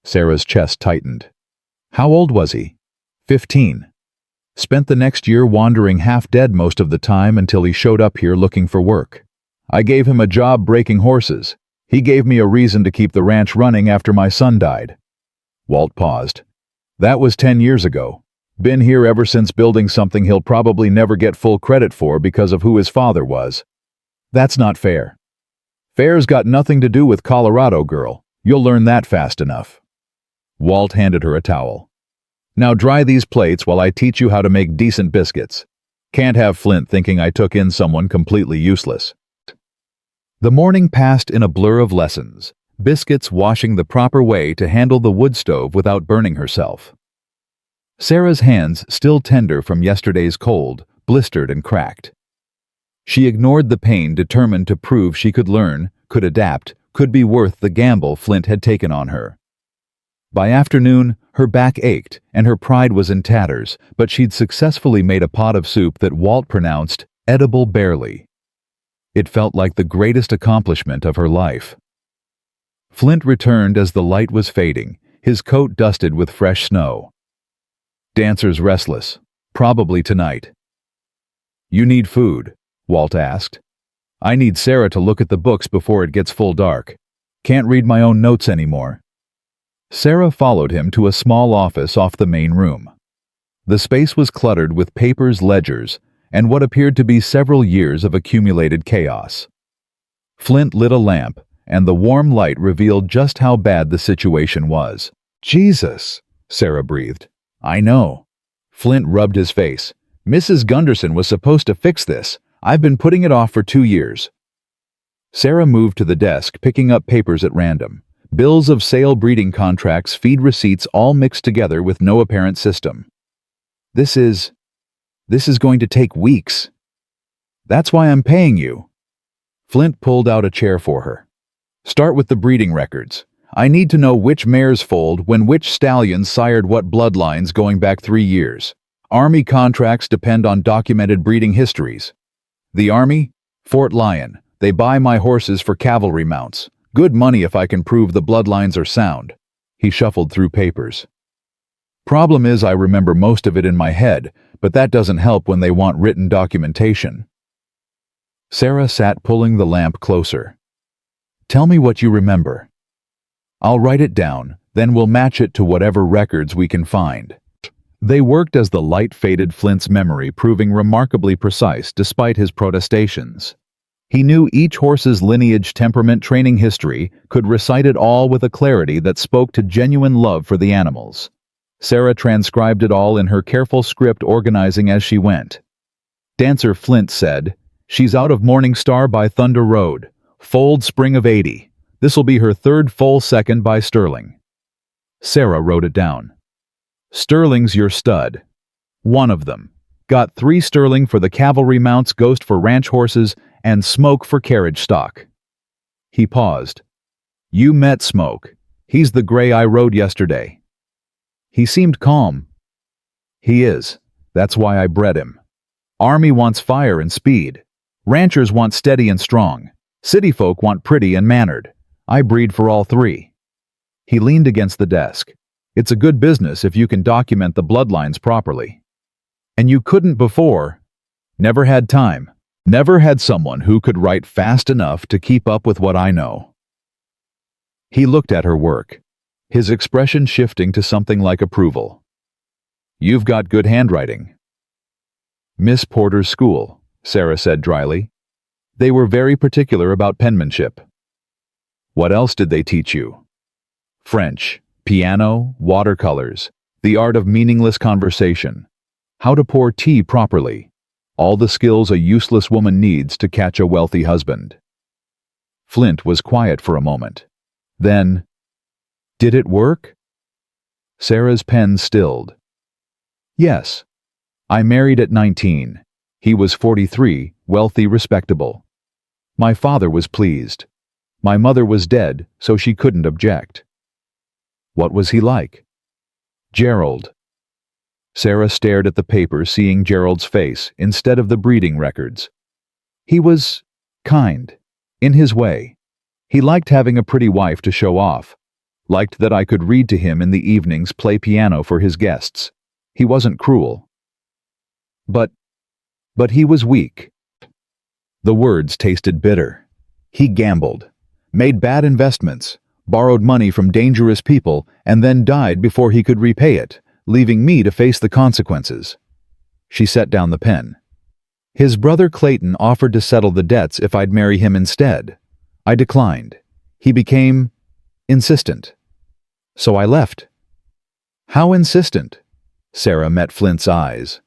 Sarah's chest tightened. How old was he? 15. Spent the next year wandering half-dead most of the time until he showed up here looking for work. I gave him a job breaking horses. He gave me a reason to keep the ranch running after my son died. Walt paused. That was 10 years ago. Been here ever since, building something he'll probably never get full credit for because of who his father was. That's not fair. Fair's got nothing to do with Colorado, girl. You'll learn that fast enough. Walt handed her a towel. Now dry these plates while I teach you how to make decent biscuits. Can't have Flint thinking I took in someone completely useless. The morning passed in a blur of lessons, biscuits washing the proper way to handle the wood stove without burning herself. Sarah's hands, still tender from yesterday's cold, blistered and cracked. She ignored the pain, determined to prove she could learn, could adapt, could be worth the gamble Flint had taken on her. By afternoon, her back ached and her pride was in tatters, but she'd successfully made a pot of soup that Walt pronounced edible barely. It felt like the greatest accomplishment of her life. Flint returned as the light was fading, his coat dusted with fresh snow. Dancer's restless. Probably tonight. You need food, Walt asked. I need Sarah to look at the books before it gets full dark. Can't read my own notes anymore. Sarah followed him to a small office off the main room. The space was cluttered with papers, ledgers, and what appeared to be several years of accumulated chaos. Flint lit a lamp, and the warm light revealed just how bad the situation was. Jesus, Sarah breathed. I know. Flint rubbed his face. Mrs. Gunderson was supposed to fix this. I've been putting it off for 2 years. Sarah moved to the desk, picking up papers at random. Bills of sale, breeding contracts, feed receipts, all mixed together with no apparent system. This is going to take weeks. That's why I'm paying you. Flint pulled out a chair for her. Start with the breeding records. I need to know which mares foaled when, which stallions sired what bloodlines going back 3 years. Army contracts depend on documented breeding histories. The Army? Fort Lyon. They buy my horses for cavalry mounts. Good money if I can prove the bloodlines are sound. He shuffled through papers. Problem is I remember most of it in my head, but that doesn't help when they want written documentation. Sarah sat, pulling the lamp closer. Tell me what you remember. I'll write it down, then we'll match it to whatever records we can find. They worked as the light faded, Flint's memory proving remarkably precise despite his protestations. He knew each horse's lineage, temperament, training history, could recite it all with a clarity that spoke to genuine love for the animals. Sarah transcribed it all in her careful script, organizing as she went. Dancer Flint said, she's out of Morning Star by Thunder Road. Foaled spring of 80. This'll be her 3rd foal, second by Sterling. Sarah wrote it down. Sterling's your stud. One of them. Got 3 Sterling for the cavalry mounts, Ghost for ranch horses, and Smoke for carriage stock. He paused. You met Smoke. He's the gray I rode yesterday. He seemed calm. He is. That's why I bred him. Army wants fire and speed. Ranchers want steady and strong. City folk want pretty and mannered. I breed for all 3. He leaned against the desk. It's a good business if you can document the bloodlines properly. And you couldn't before. Never had time. Never had someone who could write fast enough to keep up with what I know. He looked at her work, his expression shifting to something like approval. You've got good handwriting. Miss Porter's school, Sarah said dryly. They were very particular about penmanship. What else did they teach you? French, piano, watercolors, the art of meaningless conversation, how to pour tea properly, all the skills a useless woman needs to catch a wealthy husband. Flint was quiet for a moment. Then, did it work? Sarah's pen stilled. Yes. I married at 19. He was 43, wealthy, respectable. My father was pleased. My mother was dead, so she couldn't object. What was he like? Gerald. Sarah stared at the paper, seeing Gerald's face instead of the breeding records. He was kind, in his way. He liked having a pretty wife to show off, liked that I could read to him in the evenings, play piano for his guests. He wasn't cruel. But he was weak. The words tasted bitter. He gambled, made bad investments, borrowed money from dangerous people, and then died before he could repay it, leaving me to face the consequences. She set down the pen. His brother Clayton offered to settle the debts if I'd marry him instead. I declined. He became insistent. So I left. How insistent? Sarah met Flint's eyes.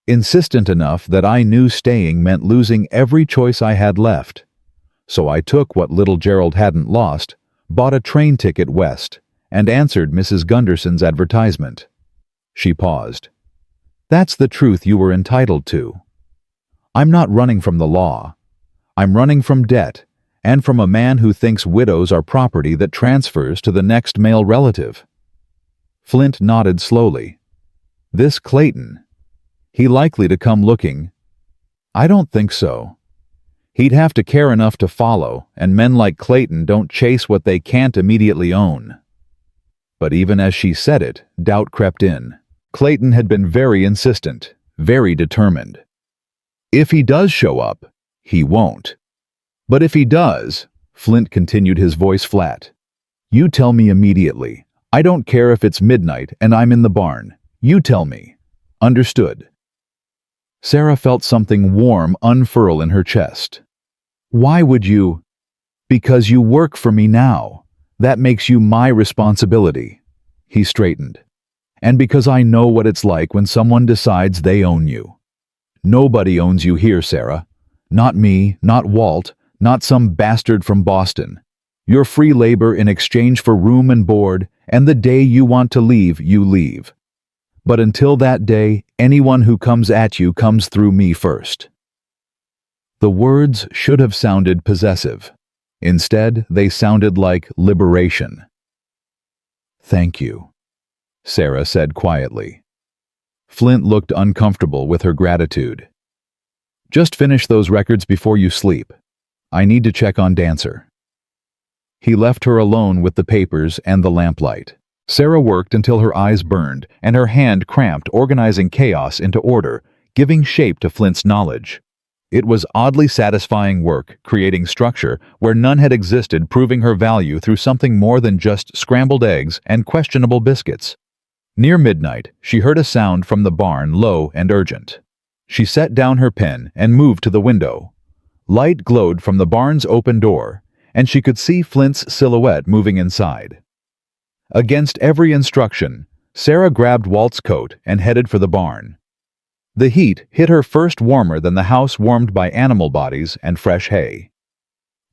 Insistent enough that I knew staying meant losing every choice I had left. So I took what little Gerald hadn't lost, bought a train ticket west, and answered Mrs. Gunderson's advertisement. She paused. That's the truth you were entitled to. I'm not running from the law. I'm running from debt, and from a man who thinks widows are property that transfers to the next male relative. Flint nodded slowly. This Clayton. He likely to come looking? I don't think so. He'd have to care enough to follow, and men like Clayton don't chase what they can't immediately own. But even as she said it, doubt crept in. Clayton had been very insistent, very determined. If he does show up, he won't. But if he does, Flint continued, his voice flat, you tell me immediately. I don't care if it's midnight and I'm in the barn. You tell me. Understood? Sarah felt something warm unfurl in her chest. Why would you? Because you work for me now. That makes you my responsibility. He straightened. And because I know what it's like when someone decides they own you. Nobody owns you here, Sarah. Not me, not Walt, not some bastard from Boston. You're free labor in exchange for room and board, and the day you want to leave, you leave. But until that day, anyone who comes at you comes through me first. The words should have sounded possessive. Instead, they sounded like liberation. Thank you, Sarah said quietly. Flint looked uncomfortable with her gratitude. Just finish those records before you sleep. I need to check on Dancer. He left her alone with the papers and the lamplight. Sarah worked until her eyes burned and her hand cramped, organizing chaos into order, giving shape to Flint's knowledge. It was oddly satisfying work, creating structure where none had existed, proving her value through something more than just scrambled eggs and questionable biscuits. Near midnight, she heard a sound from the barn, low and urgent. She set down her pen and moved to the window. Light glowed from the barn's open door, and she could see Flint's silhouette moving inside. Against every instruction, Sarah grabbed Walt's coat and headed for the barn. The heat hit her first warmer than the house warmed by animal bodies and fresh hay.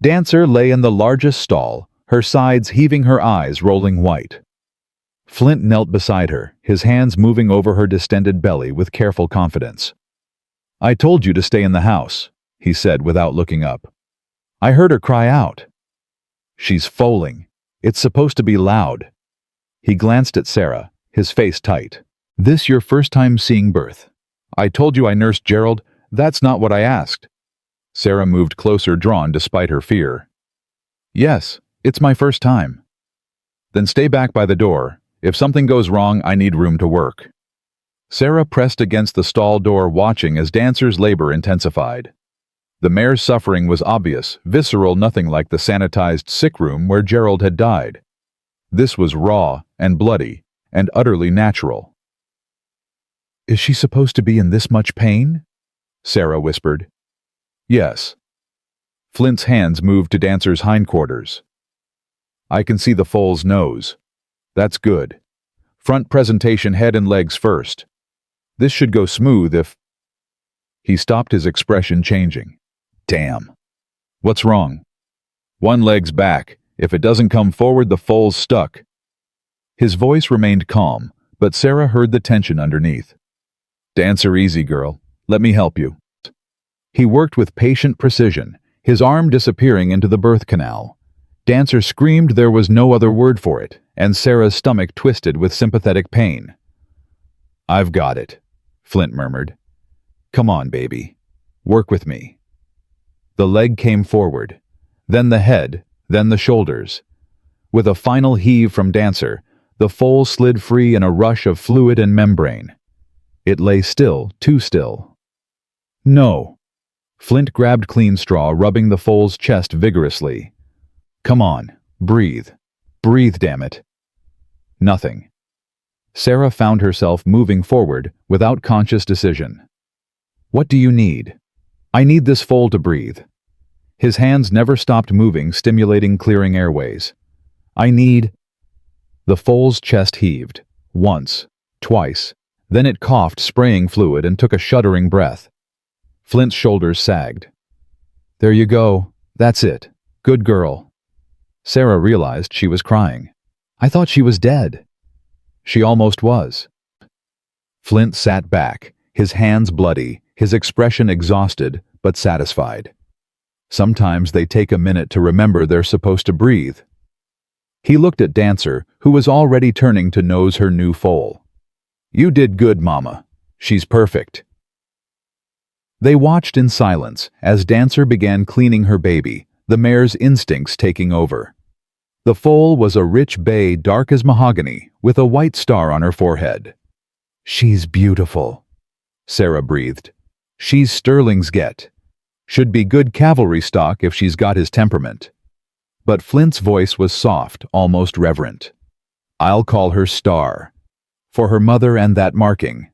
Dancer lay in the largest stall, her sides heaving, her eyes rolling white. Flint knelt beside her, his hands moving over her distended belly with careful confidence. I told you to stay in the house, he said without looking up. I heard her cry out. She's foaling. It's supposed to be loud. He glanced at Sarah, his face tight. This your first time seeing birth? I told you I nursed Gerald. That's not what I asked. Sarah moved closer, drawn despite her fear. Yes, it's my first time. Then stay back by the door. If something goes wrong, I need room to work. Sarah pressed against the stall door, watching as Dancer's labor intensified. The mare's suffering was obvious, visceral, nothing like the sanitized sick room where Gerald had died. This was raw and bloody and utterly natural. Is she supposed to be in this much pain? Sarah whispered. Yes. Flint's hands moved to Dancer's hindquarters. I can see the foal's nose. That's good. Front presentation, head and legs first. This should go smooth if... He stopped, his expression changing. Damn. What's wrong? One leg's back. If it doesn't come forward, the foal's stuck. His voice remained calm, but Sarah heard the tension underneath. Dancer, easy, girl. Let me help you. He worked with patient precision, his arm disappearing into the birth canal. Dancer screamed, there was no other word for it, and Sarah's stomach twisted with sympathetic pain. I've got it, Flint murmured. Come on, baby. Work with me. The leg came forward, then the head, then the shoulders. With a final heave from Dancer, the foal slid free in a rush of fluid and membrane. It lay still, too still. No. Flint grabbed clean straw, rubbing the foal's chest vigorously. Come on, breathe. Breathe, damn it. Nothing. Sarah found herself moving forward without conscious decision. What do you need? I need this foal to breathe. His hands never stopped moving, stimulating clearing airways. I need... The foal's chest heaved. Once. Twice. Then it coughed, spraying fluid, and took a shuddering breath. Flint's shoulders sagged. There you go. That's it. Good girl. Sarah realized she was crying. I thought she was dead. She almost was. Flint sat back, his hands bloody, his expression exhausted but satisfied. Sometimes they take a minute to remember they're supposed to breathe. He looked at Dancer, who was already turning to nose her new foal. You did good, Mama. She's perfect. They watched in silence as Dancer began cleaning her baby, the mare's instincts taking over. The foal was a rich bay, dark as mahogany, with a white star on her forehead. She's beautiful, Sarah breathed. She's Sterling's get. Should be good cavalry stock if she's got his temperament. But Flint's voice was soft, almost reverent. I'll call her Star. For her mother and that marking.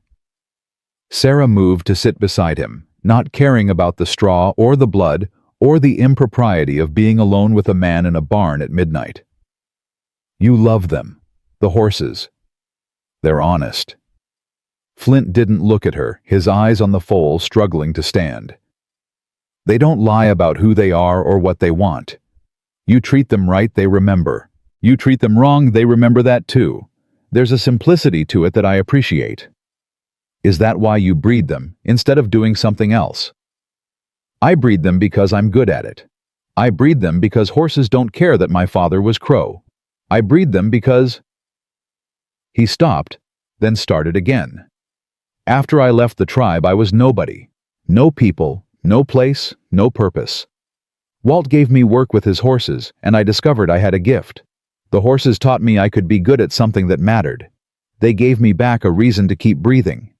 Sarah moved to sit beside him, not caring about the straw or the blood or the impropriety of being alone with a man in a barn at midnight. You love them, the horses. They're honest. Flint didn't look at her, his eyes on the foal struggling to stand. They don't lie about who they are or what they want. You treat them right, they remember. You treat them wrong, they remember that too. There's a simplicity to it that I appreciate. Is that why you breed them, instead of doing something else? I breed them because I'm good at it. I breed them because horses don't care that my father was Crow. I breed them because... He stopped, then started again. After I left the tribe, I was nobody. No people, no place, no purpose. Walt gave me work with his horses, and I discovered I had a gift. The horses taught me I could be good at something that mattered. They gave me back a reason to keep breathing.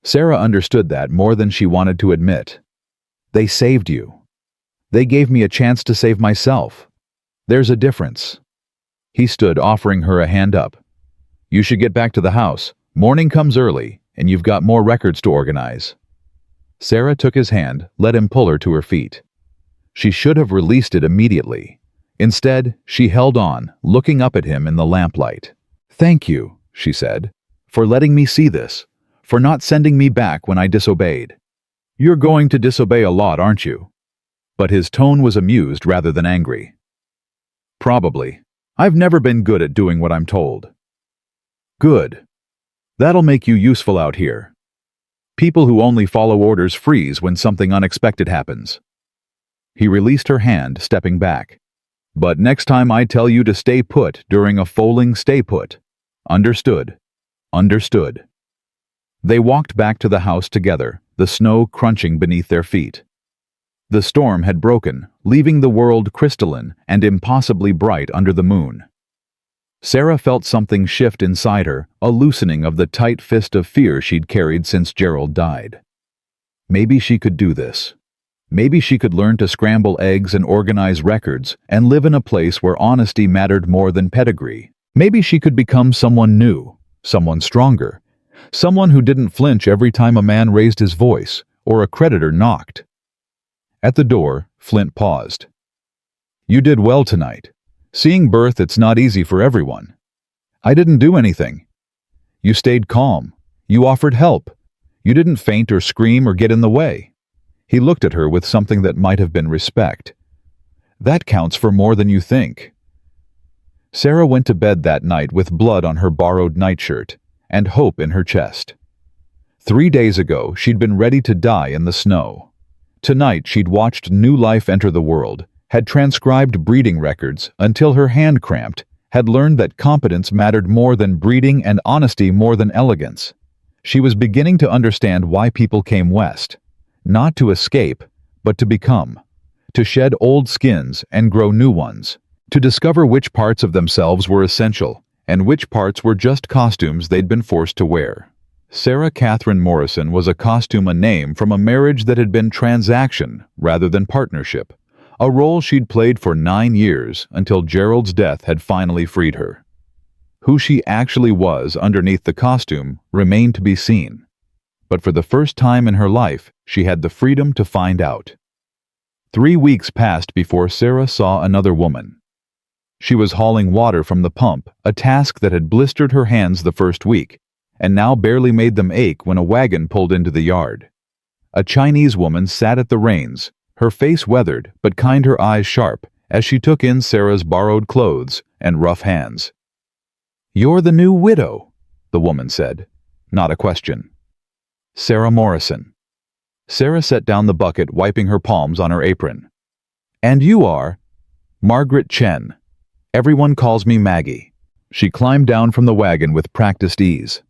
Sarah understood that more than she wanted to admit. They saved you. They gave me a chance to save myself. There's a difference. He stood, offering her a hand up. You should get back to the house. Morning comes early, and you've got more records to organize. Sarah took his hand, let him pull her to her feet. She should have released it immediately. Instead, she held on, looking up at him in the lamplight. Thank you, she said, for letting me see this, for not sending me back when I disobeyed. You're going to disobey a lot, aren't you? But his tone was amused rather than angry. Probably. I've never been good at doing what I'm told. Good. That'll make you useful out here. People who only follow orders freeze when something unexpected happens. He released her hand, stepping back. But next time I tell you to stay put during a foaling, stay put. Understood. Understood. They walked back to the house together, the snow crunching beneath their feet. The storm had broken, leaving the world crystalline and impossibly bright under the moon. Sarah felt something shift inside her, a loosening of the tight fist of fear she'd carried since Gerald died. Maybe she could do this. Maybe she could learn to scramble eggs and organize records and live in a place where honesty mattered more than pedigree. Maybe she could become someone new, someone stronger, someone who didn't flinch every time a man raised his voice or a creditor knocked. At the door, Flint paused. You did well tonight. Seeing birth, it's not easy for everyone. I didn't do anything. You stayed calm. You offered help. You didn't faint or scream or get in the way. He looked at her with something that might have been respect. That counts for more than you think. Sarah went to bed that night with blood on her borrowed nightshirt and hope in her chest. 3 days ago, she'd been ready to die in the snow. Tonight, she'd watched new life enter the world, had transcribed breeding records until her hand cramped, had learned that competence mattered more than breeding and honesty more than elegance. She was beginning to understand why people came west. Not to escape, but to become. To shed old skins and grow new ones. To discover which parts of themselves were essential and which parts were just costumes they'd been forced to wear. Sarah Catherine Morrison was a costume, a name from a marriage that had been transaction rather than partnership, a role she'd played for 9 years until Gerald's death had finally freed her. Who she actually was underneath the costume remained to be seen, but for the first time in her life, she had the freedom to find out. 3 weeks passed before Sarah saw another woman. She was hauling water from the pump, a task that had blistered her hands the first week, and now barely made them ache when a wagon pulled into the yard. A Chinese woman sat at the reins, her face weathered but kind, her eyes sharp, as she took in Sarah's borrowed clothes and rough hands. "You're the new widow," the woman said, not a question. "Sarah Morrison." Sarah set down the bucket, wiping her palms on her apron. "And you are?" "Margaret Chen. Everyone calls me Maggie." She climbed down from the wagon with practiced ease.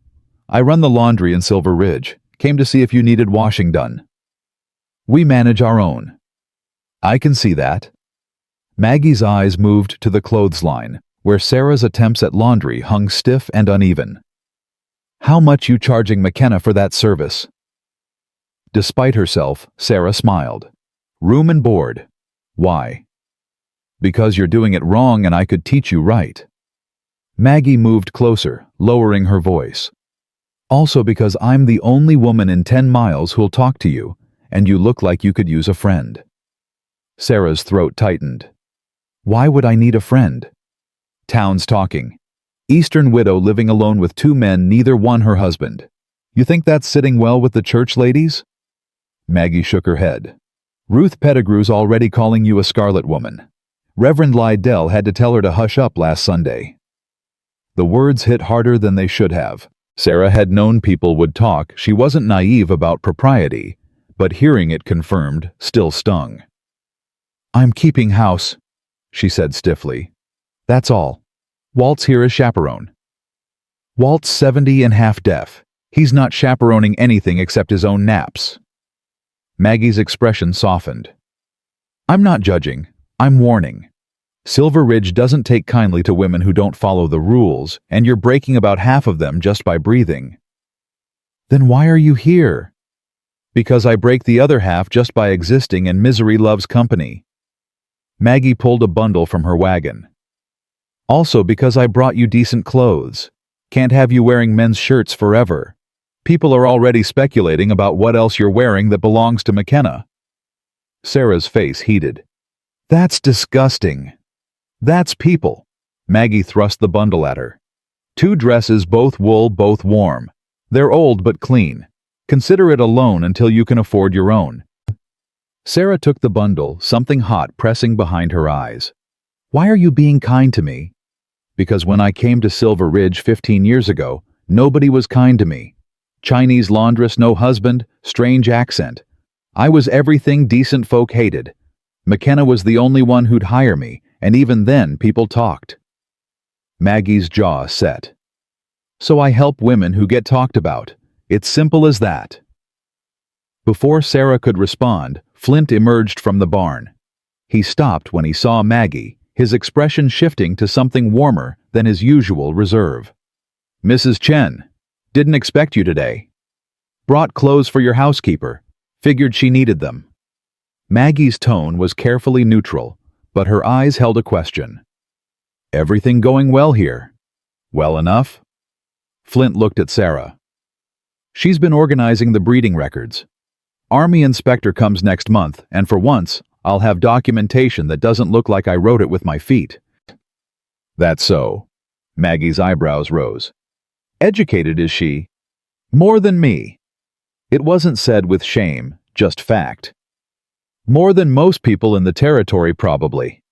"I run the laundry in Silver Ridge. Came to see if you needed washing done." "We manage our own." "I can see that." Maggie's eyes moved to the clothesline, where Sarah's attempts at laundry hung stiff and uneven. "How much you charging McKenna for that service?" Despite herself, Sarah smiled. "Room and board." "Why?" "Because you're doing it wrong and I could teach you right." Maggie moved closer, lowering her voice. "Also because I'm the only woman in 10 miles who'll talk to you, and you look like you could use a friend." Sarah's throat tightened. "Why would I need a friend?" "Town's talking. Eastern widow living alone with 2 men, neither one her husband. You think that's sitting well with the church ladies?" Maggie shook her head. "Ruth Pettigrew's already calling you a scarlet woman. Reverend Lydell had to tell her to hush up last Sunday." The words hit harder than they should have. Sarah had known people would talk. She wasn't naive about propriety, but hearing it confirmed still stung. "I'm keeping house," she said stiffly. "That's all. Walt's here as chaperone." "Walt's 70 and half deaf. He's not chaperoning anything except his own naps." Maggie's expression softened. "I'm not judging. I'm warning. Silver Ridge doesn't take kindly to women who don't follow the rules, and you're breaking about half of them just by breathing." "Then why are you here?" "Because I break the other half just by existing, and misery loves company." Maggie pulled a bundle from her wagon. "Also because I brought you decent clothes. Can't have you wearing men's shirts forever. People are already speculating about what else you're wearing that belongs to McKenna." Sarah's face heated. "That's disgusting. That's people." Maggie thrust the bundle at her. "2 dresses, both wool, both warm. They're old but clean. Consider it a loan until you can afford your own." Sarah took the bundle, something hot pressing behind her eyes. "Why are you being kind to me?" "Because when I came to Silver Ridge 15 years ago, nobody was kind to me. Chinese laundress, no husband, strange accent. I was everything decent folk hated. McKenna was the only one who'd hire me, and even then people talked." Maggie's jaw set. "So I help women who get talked about. It's simple as that." Before Sarah could respond, Flint emerged from the barn. He stopped when he saw Maggie, his expression shifting to something warmer than his usual reserve. "Mrs. Chen, didn't expect you today. Brought clothes for your housekeeper. Figured she needed them." Maggie's tone was carefully neutral, but her eyes held a question. "Everything going well here?" "Well enough?" Flint looked at Sarah. "She's been organizing the breeding records. Army inspector comes next month, and for once, I'll have documentation that doesn't look like I wrote it with my feet." That's so. Maggie's eyebrows rose. Educated is she? More than me. It wasn't said with shame, just fact. More than most people in the territory, probably.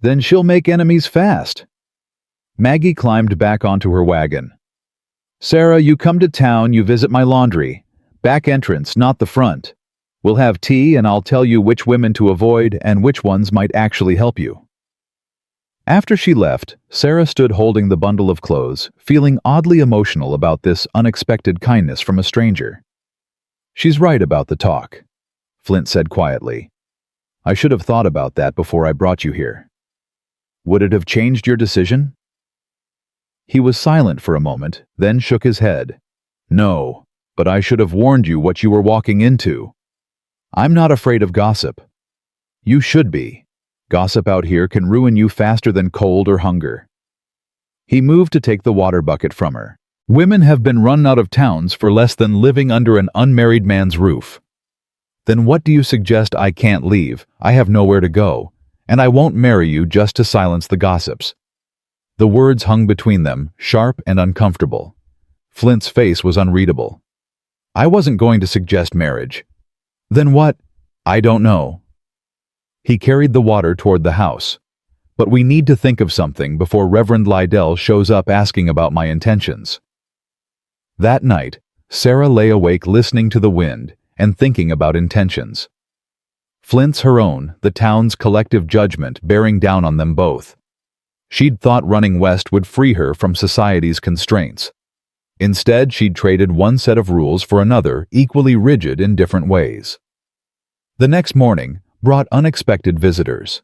Then she'll make enemies fast. Maggie climbed back onto her wagon. Sarah, you come to town, you visit my laundry. Back entrance, not the front. We'll have tea and I'll tell you which women to avoid and which ones might actually help you. After she left, Sarah stood holding the bundle of clothes, feeling oddly emotional about this unexpected kindness from a stranger. She's right about the talk, Flint said quietly. I should have thought about that before I brought you here. Would it have changed your decision? He was silent for a moment, then shook his head. No, but I should have warned you what you were walking into. I'm not afraid of gossip. You should be. Gossip out here can ruin you faster than cold or hunger. He moved to take the water bucket from her. Women have been run out of towns for less than living under an unmarried man's roof. Then what do you suggest? I can't leave, I have nowhere to go, and I won't marry you just to silence the gossips. The words hung between them, sharp and uncomfortable. Flint's face was unreadable. I wasn't going to suggest marriage. Then what? I don't know. He carried the water toward the house. But we need to think of something before Reverend Lydell shows up asking about my intentions. That night, Sarah lay awake listening to the wind and thinking about intentions. Flint's her own, the town's collective judgment bearing down on them both. She'd thought running west would free her from society's constraints. Instead, she'd traded one set of rules for another, equally rigid in different ways. The next morning brought unexpected visitors.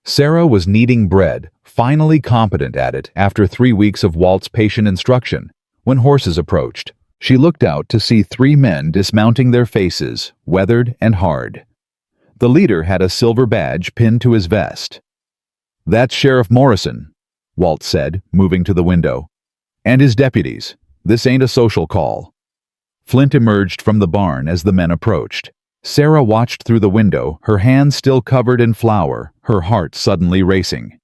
Sarah was kneading bread, finally competent at it after 3 weeks of Walt's patient instruction, when horses approached. She looked out to see 3 men dismounting, their faces weathered and hard. The leader had a silver badge pinned to his vest. That's Sheriff Morrison, Walt said, moving to the window. And his deputies. This ain't a social call. Flint emerged from the barn as the men approached. Sarah watched through the window, her hands still covered in flour, her heart suddenly racing.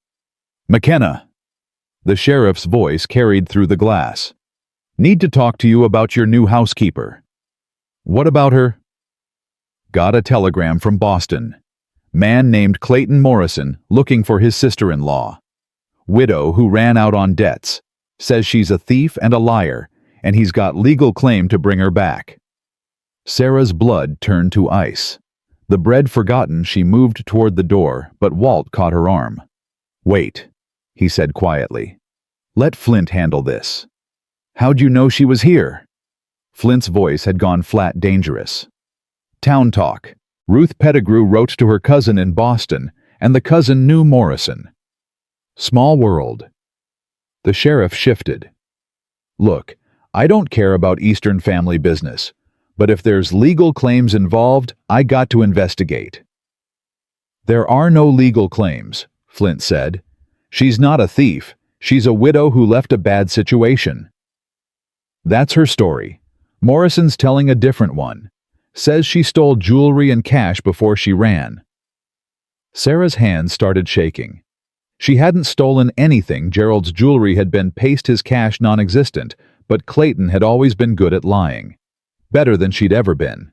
McKenna! The sheriff's voice carried through the glass. Need to talk to you about your new housekeeper. What about her? Got a telegram from Boston. Man named Clayton Morrison looking for his sister-in-law. Widow who ran out on debts. Says she's a thief and a liar, and he's got legal claim to bring her back. Sarah's blood turned to ice. The bread forgotten, she moved toward the door, but Walt caught her arm. Wait, he said quietly. Let Flint handle this. How'd you know she was here? Flint's voice had gone flat dangerous. Town talk. Ruth Pettigrew wrote to her cousin in Boston, and the cousin knew Morrison. Small world. The sheriff shifted. Look, I don't care about Eastern family business, but if there's legal claims involved, I got to investigate. There are no legal claims, Flint said. She's not a thief. She's a widow who left a bad situation. That's her story. Morrison's telling a different one. Says she stole jewelry and cash before she ran. Sarah's hands started shaking. She hadn't stolen anything. Gerald's jewelry had been paste, his cash non-existent, but Clayton had always been good at lying. Better than she'd ever been.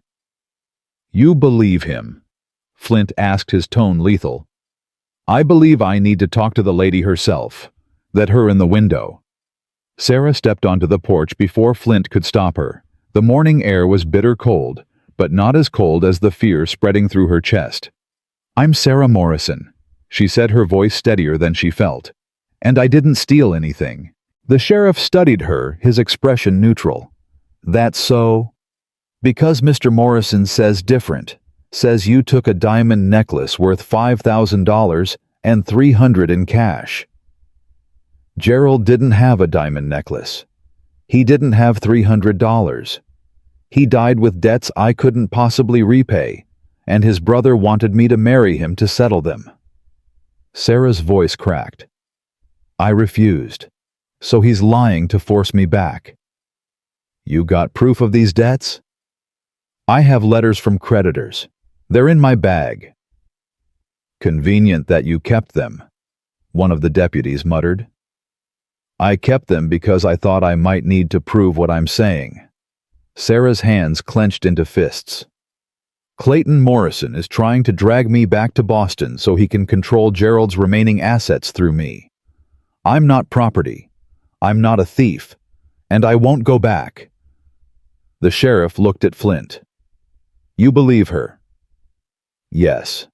You believe him? Flint asked, his tone lethal. I believe I need to talk to the lady herself. That her in the window. Sarah stepped onto the porch before Flint could stop her. The morning air was bitter cold, but not as cold as the fear spreading through her chest. I'm Sarah Morrison, she said, her voice steadier than she felt. And I didn't steal anything. The sheriff studied her, his expression neutral. That's so? Because Mr. Morrison says different. Says you took a diamond necklace worth $5,000 and $300 in cash. Gerald didn't have a diamond necklace. He didn't have $300. He died with debts I couldn't possibly repay, and his brother wanted me to marry him to settle them. Sarah's voice cracked. I refused. So he's lying to force me back. You got proof of these debts? I have letters from creditors. They're in my bag. Convenient that you kept them. one of the deputies muttered. I kept them because I thought I might need to prove what I'm saying. Sarah's hands clenched into fists. Clayton Morrison is trying to drag me back to Boston so he can control Gerald's remaining assets through me. I'm not property. I'm not a thief. And I won't go back. The sheriff looked at Flint. You believe her? Yes.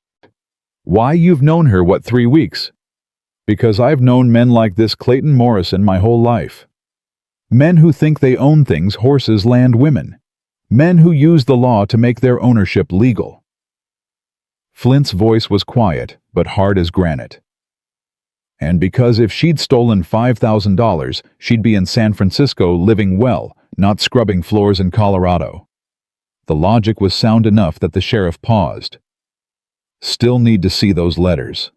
Why, you've known her, 3 weeks? Because I've known men like this Clayton Morrison my whole life. Men who think they own things, horses, land, women. Men who use the law to make their ownership legal. Flint's voice was quiet, but hard as granite. And because if she'd stolen $5,000, she'd be in San Francisco living well, not scrubbing floors in Colorado. The logic was sound enough that the sheriff paused. Still need to see those letters.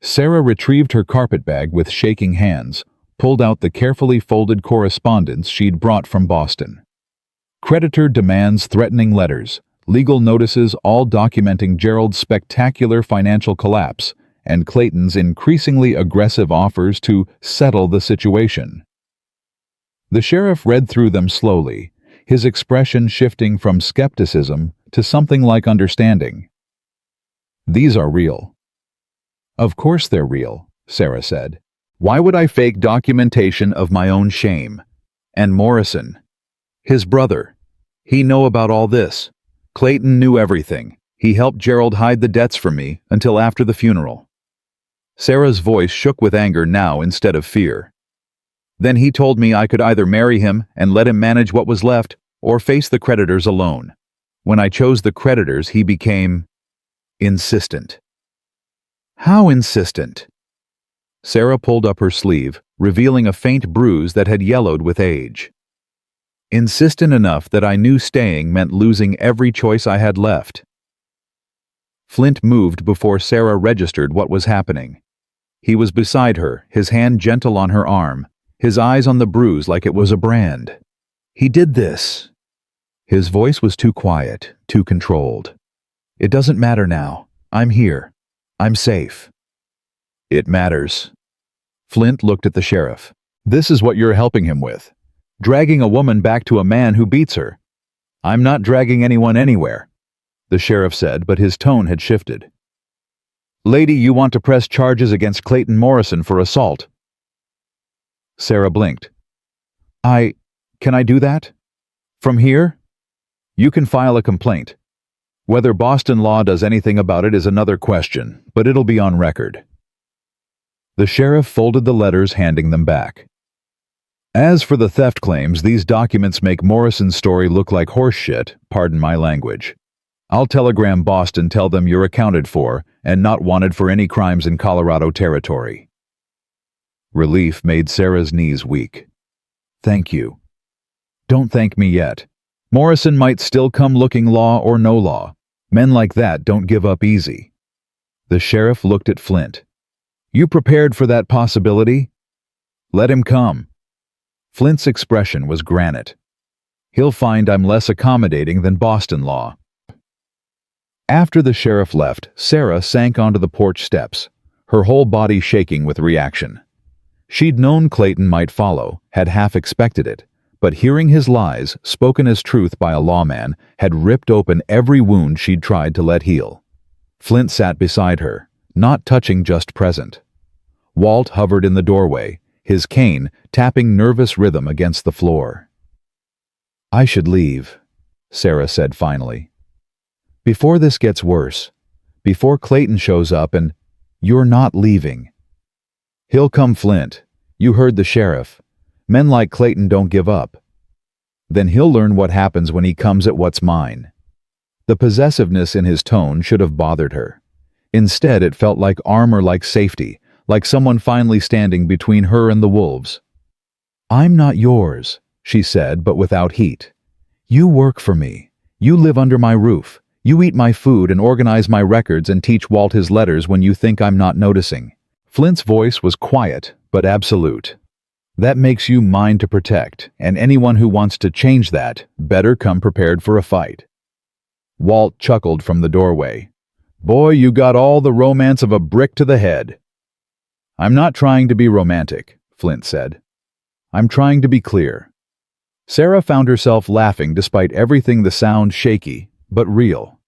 Sarah retrieved her carpetbag with shaking hands, pulled out the carefully folded correspondence she'd brought from Boston. Creditor demands, threatening letters, legal notices, all documenting Gerald's spectacular financial collapse and Clayton's increasingly aggressive offers to settle the situation. The sheriff read through them slowly, his expression shifting from skepticism to something like understanding. These are real. Of course they're real, Sarah said. Why would I fake documentation of my own shame? And Morrison, his brother, he know about all this. Clayton knew everything. He helped Gerald hide the debts from me until after the funeral. Sarah's voice shook with anger now instead of fear. Then he told me I could either marry him and let him manage what was left or face the creditors alone. When I chose the creditors, he became insistent. How insistent? Sarah pulled up her sleeve, revealing a faint bruise that had yellowed with age. Insistent enough that I knew staying meant losing every choice I had left. Flint moved before Sarah registered what was happening. He was beside her, his hand gentle on her arm, his eyes on the bruise like it was a brand. He did this. His voice was too quiet, too controlled. It doesn't matter now. I'm here. I'm safe. It matters. Flint looked at the sheriff. This is what you're helping him with. Dragging a woman back to a man who beats her. I'm not dragging anyone anywhere, the sheriff said, but his tone had shifted. Lady, you want to press charges against Clayton Morrison for assault. Sarah blinked. Can I do that? From here? You can file a complaint. Whether Boston law does anything about it is another question, but it'll be on record. The sheriff folded the letters, handing them back. As for the theft claims, these documents make Morrison's story look like horse shit, pardon my language. I'll telegram Boston, tell them you're accounted for and not wanted for any crimes in Colorado territory. Relief made Sarah's knees weak. Thank you. Don't thank me yet. Morrison might still come looking, law or no law. Men like that don't give up easy. The sheriff looked at Flint. You prepared for that possibility? Let him come. Flint's expression was granite. He'll find I'm less accommodating than Boston law. After the sheriff left, Sarah sank onto the porch steps, her whole body shaking with reaction. She'd known Clayton might follow, had half expected it, but hearing his lies, spoken as truth by a lawman, had ripped open every wound she'd tried to let heal. Flint sat beside her, not touching, just present. Walt hovered in the doorway, his cane tapping nervous rhythm against the floor. I should leave, Sarah said finally. Before this gets worse, before Clayton shows up and you're not leaving. He'll come, Flint. You heard the sheriff. Men like Clayton don't give up. Then he'll learn what happens when he comes at what's mine. The possessiveness in his tone should have bothered her. Instead, it felt like armor, like safety, like someone finally standing between her and the wolves. I'm not yours, she said, but without heat. You work for me. You live under my roof. You eat my food and organize my records and teach Walt his letters when you think I'm not noticing. Flint's voice was quiet, but absolute. That makes you mine to protect, and anyone who wants to change that better come prepared for a fight. Walt chuckled from the doorway. Boy, you got all the romance of a brick to the head. I'm not trying to be romantic, Flint said. I'm trying to be clear. Sarah found herself laughing despite everything the sound shaky, but real.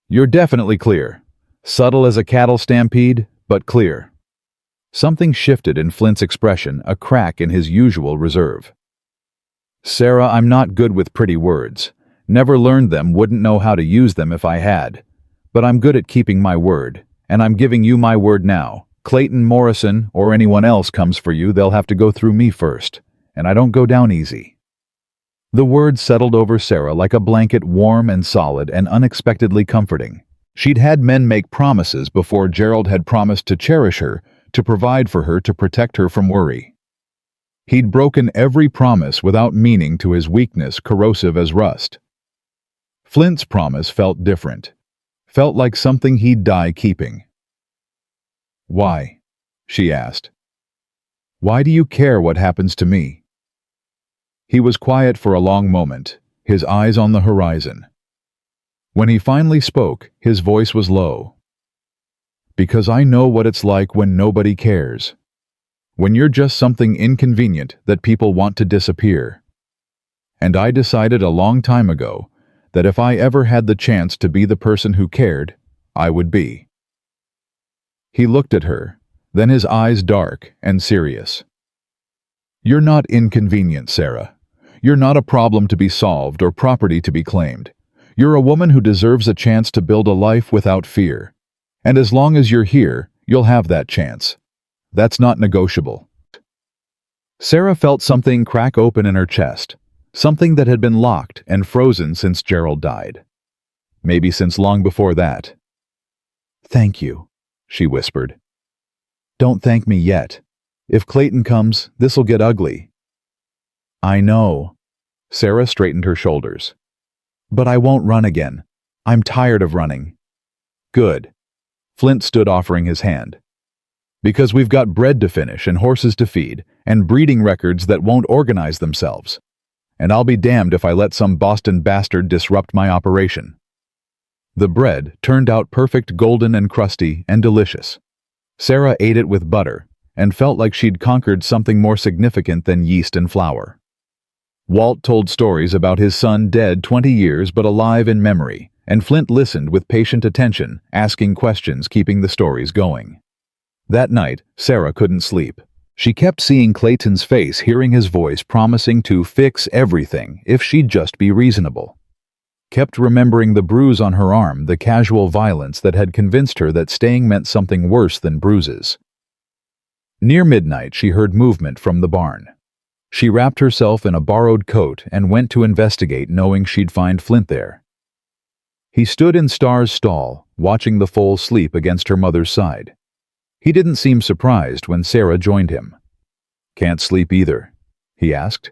You're definitely clear. Subtle as a cattle stampede, but clear. Something shifted in Flint's expression, a crack in his usual reserve. Sarah, I'm not good with pretty words. Never learned them, wouldn't know how to use them if I had. But I'm good at keeping my word, and I'm giving you my word now. Clayton, Morrison, or anyone else comes for you, they'll have to go through me first, and I don't go down easy. The words settled over Sarah like a blanket, warm and solid and unexpectedly comforting. She'd had men make promises before Gerald had promised to cherish her, to provide for her, to protect her from worry. He'd broken every promise without meaning to his weakness, corrosive as rust. Flint's promise felt different. Felt like something he'd die keeping. Why? She asked. Why do you care what happens to me? He was quiet for a long moment, his eyes on the horizon. When he finally spoke, his voice was low. Because I know what it's like when nobody cares. When you're just something inconvenient that people want to disappear. And I decided a long time ago that if I ever had the chance to be the person who cared, I would be. He looked at her, then his eyes dark and serious. You're not inconvenient, Sarah. You're not a problem to be solved or property to be claimed. You're a woman who deserves a chance to build a life without fear. And as long as you're here, you'll have that chance. That's not negotiable. Sarah felt something crack open in her chest, something that had been locked and frozen since Gerald died. Maybe since long before that. Thank you, she whispered. Don't thank me yet. If Clayton comes, this'll get ugly. I know. Sarah straightened her shoulders. But I won't run again. I'm tired of running. Good. Flint stood, offering his hand. Because we've got bread to finish and horses to feed and breeding records that won't organize themselves. And I'll be damned if I let some Boston bastard disrupt my operation. The bread turned out perfect, golden and crusty and delicious. Sarah ate it with butter and felt like she'd conquered something more significant than yeast and flour. Walt told stories about his son dead 20 years but alive in memory, and Flint listened with patient attention, asking questions, keeping the stories going. That night, Sarah couldn't sleep. She kept seeing Clayton's face, hearing his voice promising to fix everything if she'd just be reasonable. Kept remembering the bruise on her arm, the casual violence that had convinced her that staying meant something worse than bruises. Near midnight, she heard movement from the barn. She wrapped herself in a borrowed coat and went to investigate, knowing she'd find Flint there. He stood in Star's stall, watching the foal sleep against her mother's side. He didn't seem surprised when Sarah joined him. Can't sleep either, he asked.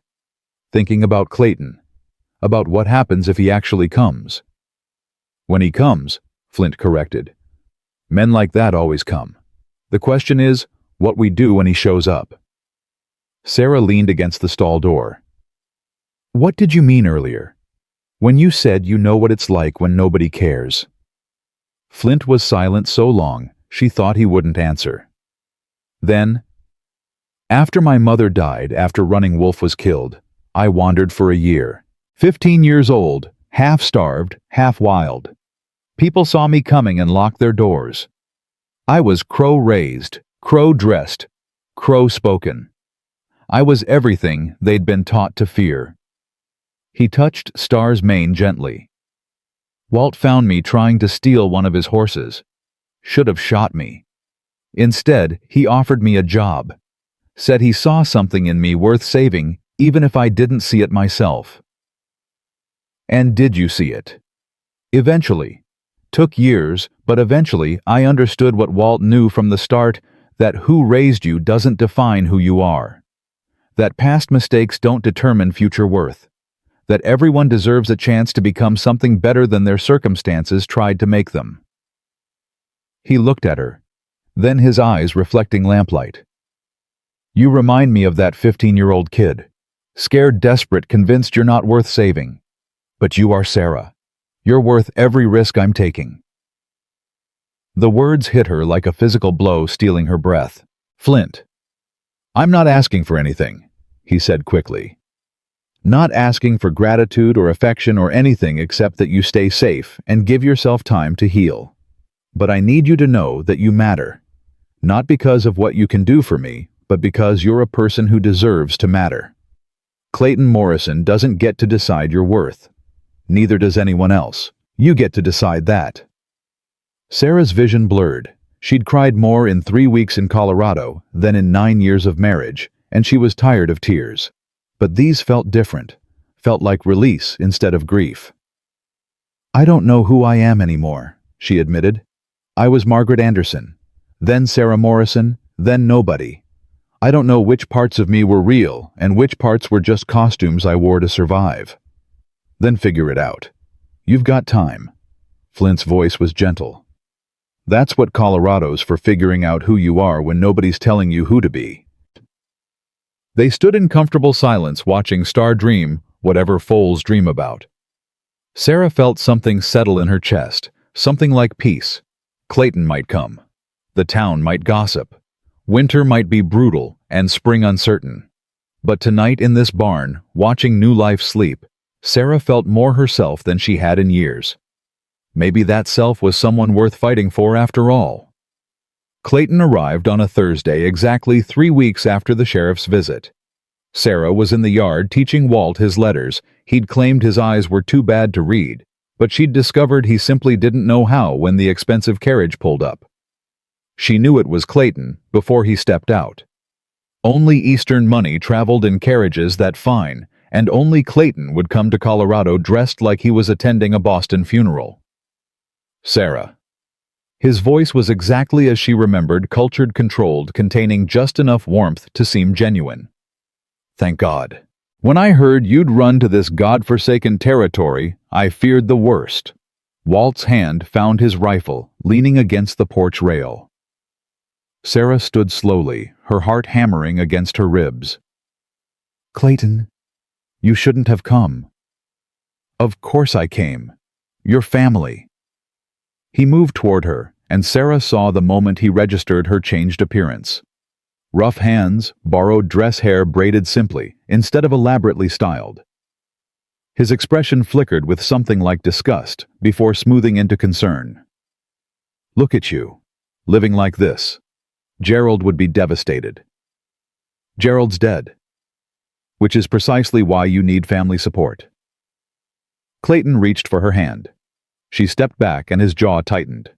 Thinking about Clayton. About what happens if he actually comes. When he comes, Flint corrected. Men like that always come. The question is, what we do when he shows up. Sarah leaned against the stall door. What did you mean earlier? When you said you know what it's like when nobody cares. Flint was silent so long, she thought he wouldn't answer. Then, after my mother died, after Running Wolf was killed, I wandered for a year. 15 years old, half starved, half wild. People saw me coming and locked their doors. I was crow-raised, crow-dressed, crow-spoken. I was everything they'd been taught to fear. He touched Star's mane gently. Walt found me trying to steal one of his horses. Should have shot me. Instead, he offered me a job. Said he saw something in me worth saving, even if I didn't see it myself. And did you see it? Eventually. Took years, but eventually I understood what Walt knew from the start, that who raised you doesn't define who you are. That past mistakes don't determine future worth. That everyone deserves a chance to become something better than their circumstances tried to make them. He looked at her, then his eyes reflecting lamplight. You remind me of that 15-year-old kid. Scared, desperate, convinced you're not worth saving. But you are Sarah. You're worth every risk I'm taking. The words hit her like a physical blow, stealing her breath. Flint. I'm not asking for anything, he said quickly. Not asking for gratitude or affection or anything except that you stay safe and give yourself time to heal. But I need you to know that you matter. Not because of what you can do for me, but because you're a person who deserves to matter. Clayton Morrison doesn't get to decide your worth. Neither does anyone else. You get to decide that. Sarah's vision blurred. She'd cried more in 3 weeks in Colorado than in 9 years of marriage, and she was tired of tears. But these felt different, felt like release instead of grief. I don't know who I am anymore, she admitted. I was Margaret Anderson, then Sarah Morrison, then nobody. I don't know which parts of me were real and which parts were just costumes I wore to survive. Then figure it out. You've got time. Flint's voice was gentle. That's what Colorado's for, figuring out who you are when nobody's telling you who to be. They stood in comfortable silence watching Star dream whatever foals dream about. Sarah felt something settle in her chest, something like peace. Clayton might come. The town might gossip. Winter might be brutal and spring uncertain. But tonight in this barn, watching new life sleep, Sarah felt more herself than she had in years. Maybe that self was someone worth fighting for after all. Clayton arrived on a Thursday exactly 3 weeks after the sheriff's visit. Sarah was in the yard teaching Walt his letters. He'd claimed his eyes were too bad to read, but she'd discovered he simply didn't know how when the expensive carriage pulled up. She knew it was Clayton before he stepped out. Only Eastern money traveled in carriages that fine, and only Clayton would come to Colorado dressed like he was attending a Boston funeral. Sarah. His voice was exactly as she remembered, cultured, controlled, containing just enough warmth to seem genuine. Thank God. When I heard you'd run to this God-forsaken territory, I feared the worst. Walt's hand found his rifle, leaning against the porch rail. Sarah stood slowly, her heart hammering against her ribs. Clayton, you shouldn't have come. Of course I came. Your family. He moved toward her, and Sarah saw the moment he registered her changed appearance. Rough hands, borrowed dress hair braided simply, instead of elaborately styled. His expression flickered with something like disgust, before smoothing into concern. Look at you, living like this. Gerald would be devastated. Gerald's dead. Which is precisely why you need family support. Clayton reached for her hand. She stepped back and his jaw tightened.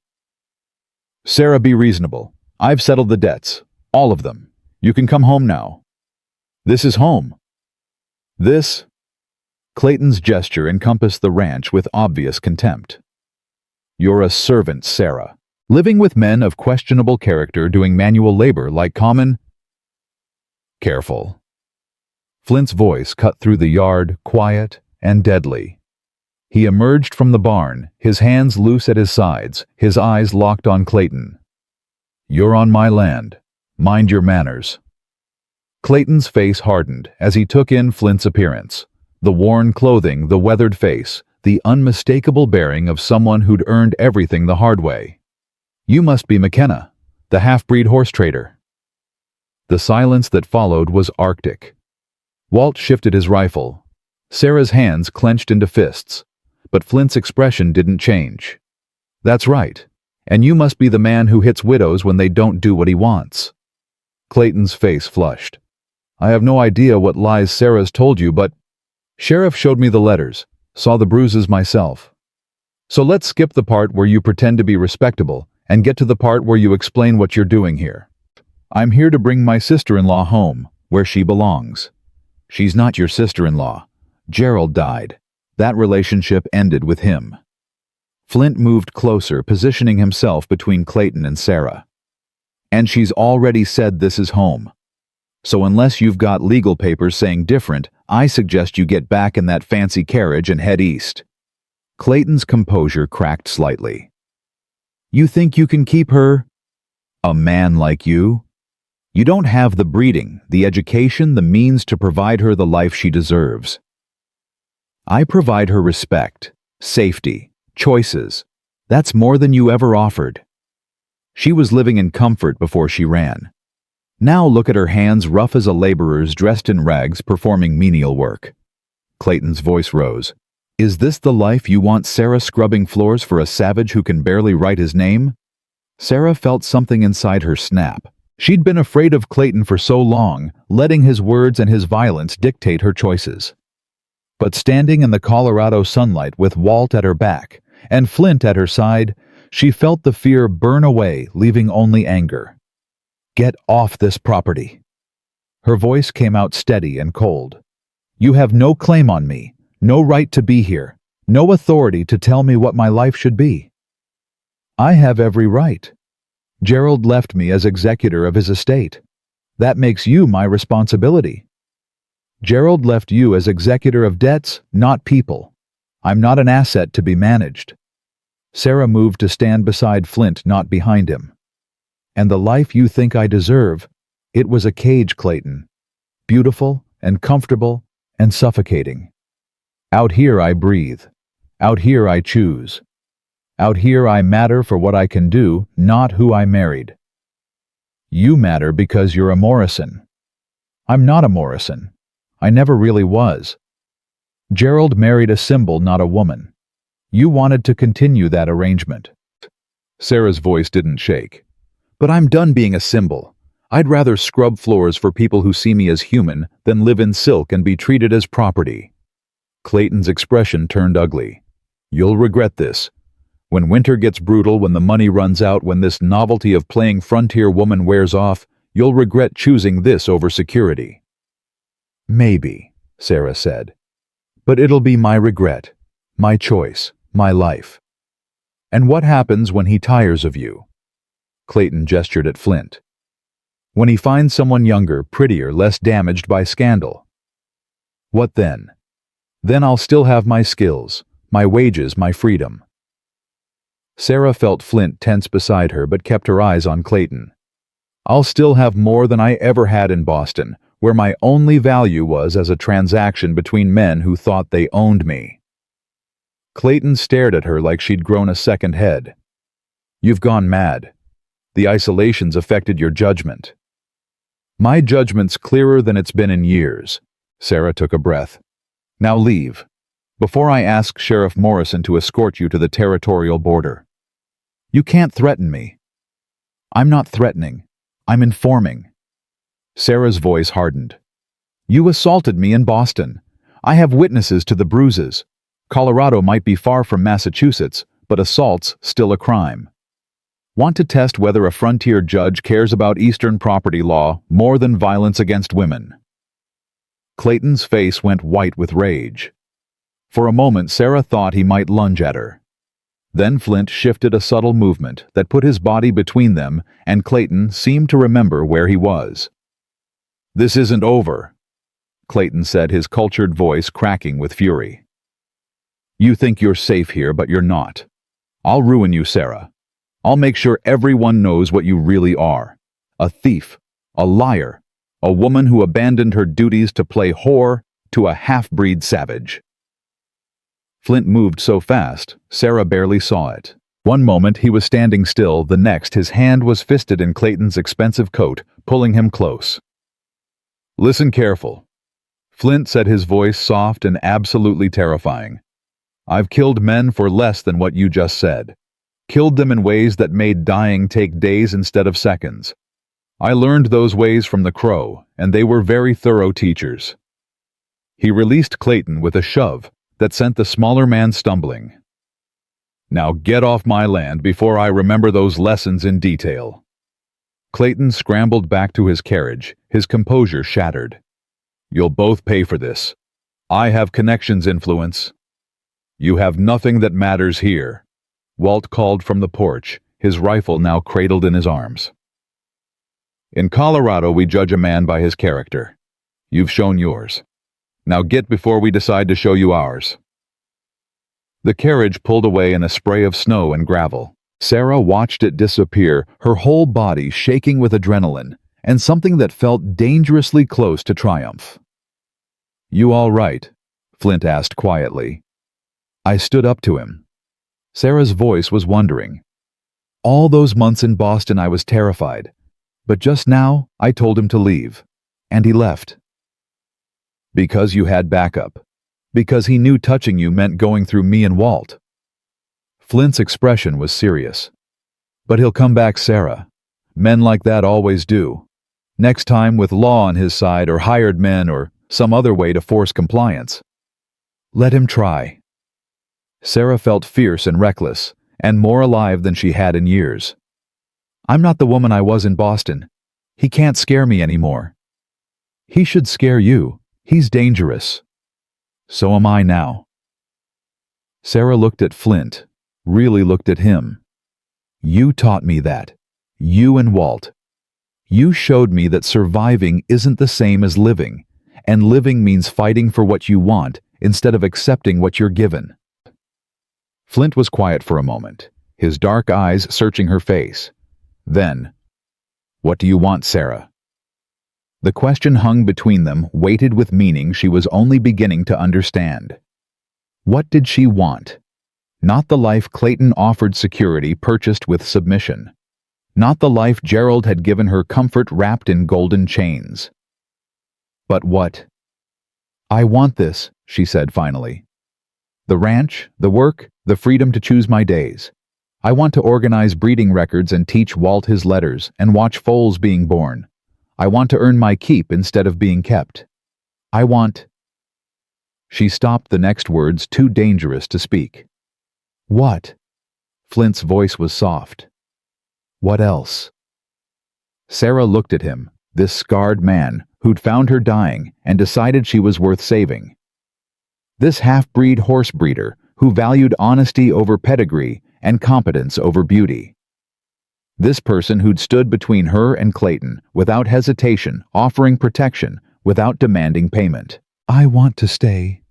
Sarah, be reasonable. I've settled the debts. All of them. You can come home now. This is home. This... Clayton's gesture encompassed the ranch with obvious contempt. You're a servant, Sarah. Living with men of questionable character doing manual labor like common... Careful. Flint's voice cut through the yard, quiet and deadly. He emerged from the barn, his hands loose at his sides, his eyes locked on Clayton. You're on my land. Mind your manners. Clayton's face hardened as he took in Flint's appearance. The worn clothing, the weathered face, the unmistakable bearing of someone who'd earned everything the hard way. You must be McKenna, the half-breed horse trader. The silence that followed was arctic. Walt shifted his rifle. Sarah's hands clenched into fists. But Flint's expression didn't change. That's right. And you must be the man who hits widows when they don't do what he wants. Clayton's face flushed. I have no idea what lies Sarah's told you, but... Sheriff showed me the letters, saw the bruises myself. So let's skip the part where you pretend to be respectable and get to the part where you explain what you're doing here. I'm here to bring my sister-in-law home, where she belongs. She's not your sister-in-law. Gerald died. That relationship ended with him. Flint moved closer, positioning himself between Clayton and Sarah. And she's already said this is home. So unless you've got legal papers saying different, I suggest you get back in that fancy carriage and head east. Clayton's composure cracked slightly. You think you can keep her? A man like you? You don't have the breeding, the education, the means to provide her the life she deserves. I provide her respect, safety, choices. That's more than you ever offered. She was living in comfort before she ran. Now look at her hands rough as a laborer's dressed in rags performing menial work. Clayton's voice rose. Is this the life you want, Sarah, scrubbing floors for a savage who can barely write his name? Sarah felt something inside her snap. She'd been afraid of Clayton for so long, letting his words and his violence dictate her choices. But standing in the Colorado sunlight with Walt at her back and Flint at her side, she felt the fear burn away, leaving only anger. Get off this property. Her voice came out steady and cold. You have no claim on me, no right to be here, no authority to tell me what my life should be. I have every right. Gerald left me as executor of his estate. That makes you my responsibility. Gerald left you as executor of debts, not people. I'm not an asset to be managed. Sarah moved to stand beside Flint, not behind him. And the life you think I deserve, it was a cage, Clayton. Beautiful and comfortable and suffocating. Out here I breathe. Out here I choose. Out here I matter for what I can do, not who I married. You matter because you're a Morrison. I'm not a Morrison. I never really was. Gerald married a symbol, not a woman. You wanted to continue that arrangement. Sarah's voice didn't shake. But I'm done being a symbol. I'd rather scrub floors for people who see me as human than live in silk and be treated as property. Clayton's expression turned ugly. You'll regret this. When winter gets brutal, when the money runs out, when this novelty of playing frontier woman wears off, you'll regret choosing this over security. Maybe, Sarah said. But it'll be my regret, my choice, my life. And what happens when he tires of you? Clayton gestured at Flint. When he finds someone younger, prettier, less damaged by scandal. What then? Then I'll still have my skills, my wages, my freedom. Sarah felt Flint tense beside her but kept her eyes on Clayton. I'll still have more than I ever had in Boston, where my only value was as a transaction between men who thought they owned me. Clayton stared at her like she'd grown a second head. You've gone mad. The isolation's affected your judgment. My judgment's clearer than it's been in years. Sarah took a breath. Now leave, before I ask Sheriff Morrison to escort you to the territorial border. You can't threaten me. I'm not threatening. I'm informing. Sarah's voice hardened. You assaulted me in Boston. I have witnesses to the bruises. Colorado might be far from Massachusetts, but assault's still a crime. Want to test whether a frontier judge cares about Eastern property law more than violence against women? Clayton's face went white with rage. For a moment, Sarah thought he might lunge at her. Then Flint shifted a subtle movement that put his body between them, and Clayton seemed to remember where he was. This isn't over, Clayton said, his cultured voice cracking with fury. You think you're safe here, but you're not. I'll ruin you, Sarah. I'll make sure everyone knows what you really are. A thief, a liar, a woman who abandoned her duties to play whore to a half-breed savage. Flint moved so fast, Sarah barely saw it. One moment he was standing still, the next his hand was fisted in Clayton's expensive coat, pulling him close. Listen careful. Flint said, his voice soft and absolutely terrifying. I've killed men for less than what you just said. Killed them in ways that made dying take days instead of seconds. I learned those ways from the Crow, and they were very thorough teachers. He released Clayton with a shove that sent the smaller man stumbling. Now get off my land before I remember those lessons in detail. Clayton scrambled back to his carriage, his composure shattered. You'll both pay for this. I have connections, influence. You have nothing that matters here, Walt called from the porch, his rifle now cradled in his arms. In Colorado, we judge a man by his character. You've shown yours. Now get before we decide to show you ours. The carriage pulled away in a spray of snow and gravel. Sarah watched it disappear, her whole body shaking with adrenaline and something that felt dangerously close to triumph. You all right? Flint asked quietly. I stood up to him. Sarah's voice was wondering. All those months in Boston I was terrified. But just now, I told him to leave. And he left. Because you had backup. Because he knew touching you meant going through me and Walt. Flint's expression was serious. But he'll come back, Sarah. Men like that always do. Next time with law on his side or hired men or some other way to force compliance. Let him try. Sarah felt fierce and reckless, and more alive than she had in years. I'm not the woman I was in Boston. He can't scare me anymore. He should scare you. He's dangerous. So am I now. Sarah looked at Flint, really looked at him. You taught me that. You and Walt. You showed me that surviving isn't the same as living, and living means fighting for what you want instead of accepting what you're given. Flint was quiet for a moment, his dark eyes searching her face. Then, what do you want, Sarah? The question hung between them, weighted with meaning she was only beginning to understand. What did she want? Not the life Clayton offered security purchased with submission. Not the life Gerald had given her comfort wrapped in golden chains. But what? I want this, she said finally. The ranch, the work, the freedom to choose my days. I want to organize breeding records and teach Walt his letters and watch foals being born. I want to earn my keep instead of being kept. I want... She stopped, the next words too dangerous to speak. What? Flint's voice was soft. What else? Sarah looked at him, this scarred man who'd found her dying and decided she was worth saving. This half-breed horse breeder who valued honesty over pedigree and competence over beauty. This person who'd stood between her and Clayton without hesitation, offering protection without demanding payment. I want to stay,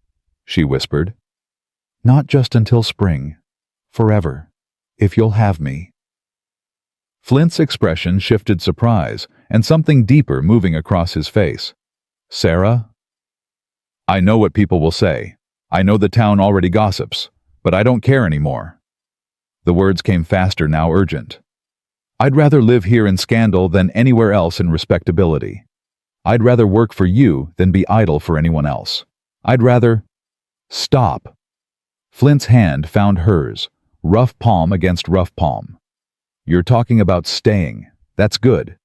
she whispered. Not just until spring. Forever. If you'll have me. Flint's expression shifted surprise and something deeper moving across his face. Sarah? I know what people will say. I know the town already gossips, but I don't care anymore. The words came faster now, urgent. I'd rather live here in scandal than anywhere else in respectability. I'd rather work for you than be idle for anyone else. I'd rather... Stop. Flint's hand found hers, rough palm against rough palm. You're talking about staying. That's good.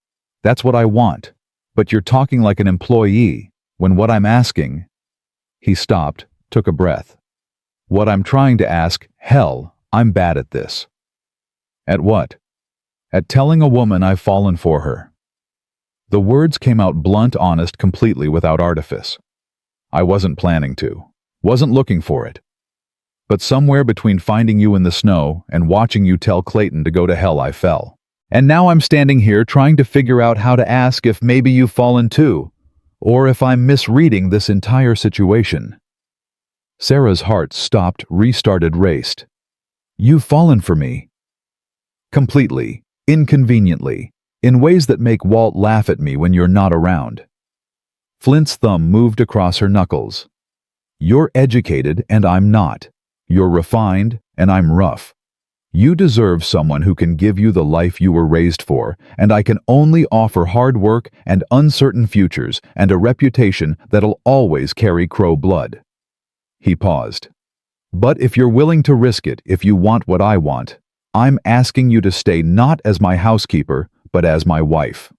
That's what I want. But you're talking like an employee, when what I'm asking... He stopped, took a breath. What I'm trying to ask, hell, I'm bad at this. At what? At telling a woman I've fallen for her. The words came out blunt, honest, completely without artifice. I wasn't planning to. Wasn't looking for it. But somewhere between finding you in the snow and watching you tell Clayton to go to hell, I fell. And now I'm standing here trying to figure out how to ask if maybe you've fallen too, or if I'm misreading this entire situation. Sarah's heart stopped, restarted, raced. You've fallen for me. Completely, inconveniently, in ways that make Walt laugh at me when you're not around. Flint's thumb moved across her knuckles. You're educated and I'm not. You're refined and I'm rough. You deserve someone who can give you the life you were raised for, and I can only offer hard work and uncertain futures and a reputation that'll always carry Crow blood. He paused. But if you're willing to risk it, if you want what I want, I'm asking you to stay not as my housekeeper, but as my wife.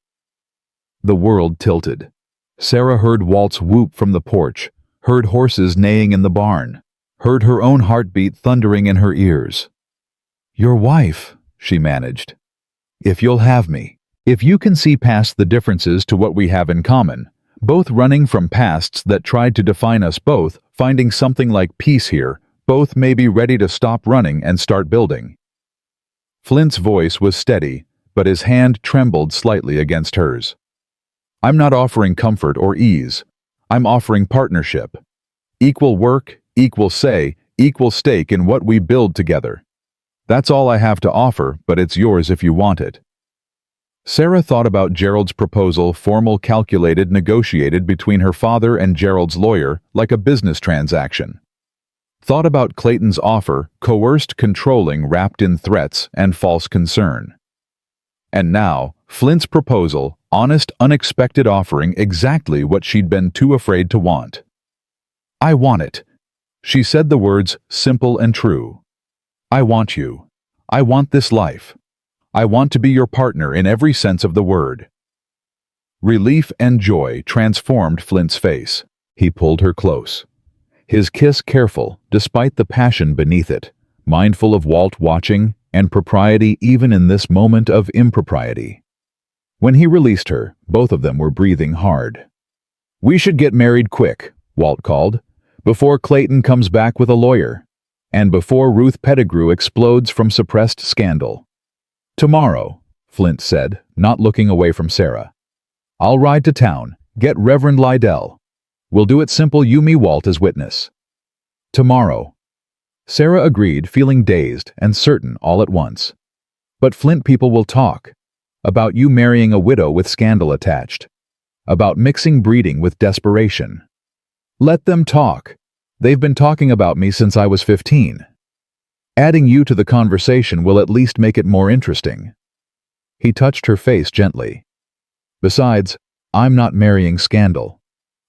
The world tilted. Sarah heard Walt's whoop from the porch, heard horses neighing in the barn, heard her own heartbeat thundering in her ears. Your wife, she managed. If you'll have me. If you can see past the differences to what we have in common, both running from pasts that tried to define us both, finding something like peace here, both may be ready to stop running and start building. Flint's voice was steady, but his hand trembled slightly against hers. I'm not offering comfort or ease. I'm offering partnership. Equal work, equal say, equal stake in what we build together. That's all I have to offer, but it's yours if you want it. Sarah thought about Gerald's proposal, formal, calculated, negotiated between her father and Gerald's lawyer, like a business transaction. Thought about Clayton's offer, coerced, controlling, wrapped in threats and false concern. And now, Flint's proposal, honest, unexpected offering exactly what she'd been too afraid to want. "I want it." She said the words simple and true. "I want you. I want this life. I want to be your partner in every sense of the word." Relief and joy transformed Flint's face. He pulled her close. His kiss careful, despite the passion beneath it, mindful of Walt watching and propriety even in this moment of impropriety. When he released her, both of them were breathing hard. "We should get married quick," Walt called, "before Clayton comes back with a lawyer, and before Ruth Pettigrew explodes from suppressed scandal." "Tomorrow," Flint said, not looking away from Sarah. "I'll ride to town, get Reverend Lydell. We'll do it simple, you, me, Walt as witness." "Tomorrow." Sarah agreed, feeling dazed and certain all at once. "But Flint people will talk. About you marrying a widow with scandal attached. About mixing breeding with desperation." "Let them talk. They've been talking about me since I was 15. Adding you to the conversation will at least make it more interesting." He touched her face gently. "Besides, I'm not marrying scandal.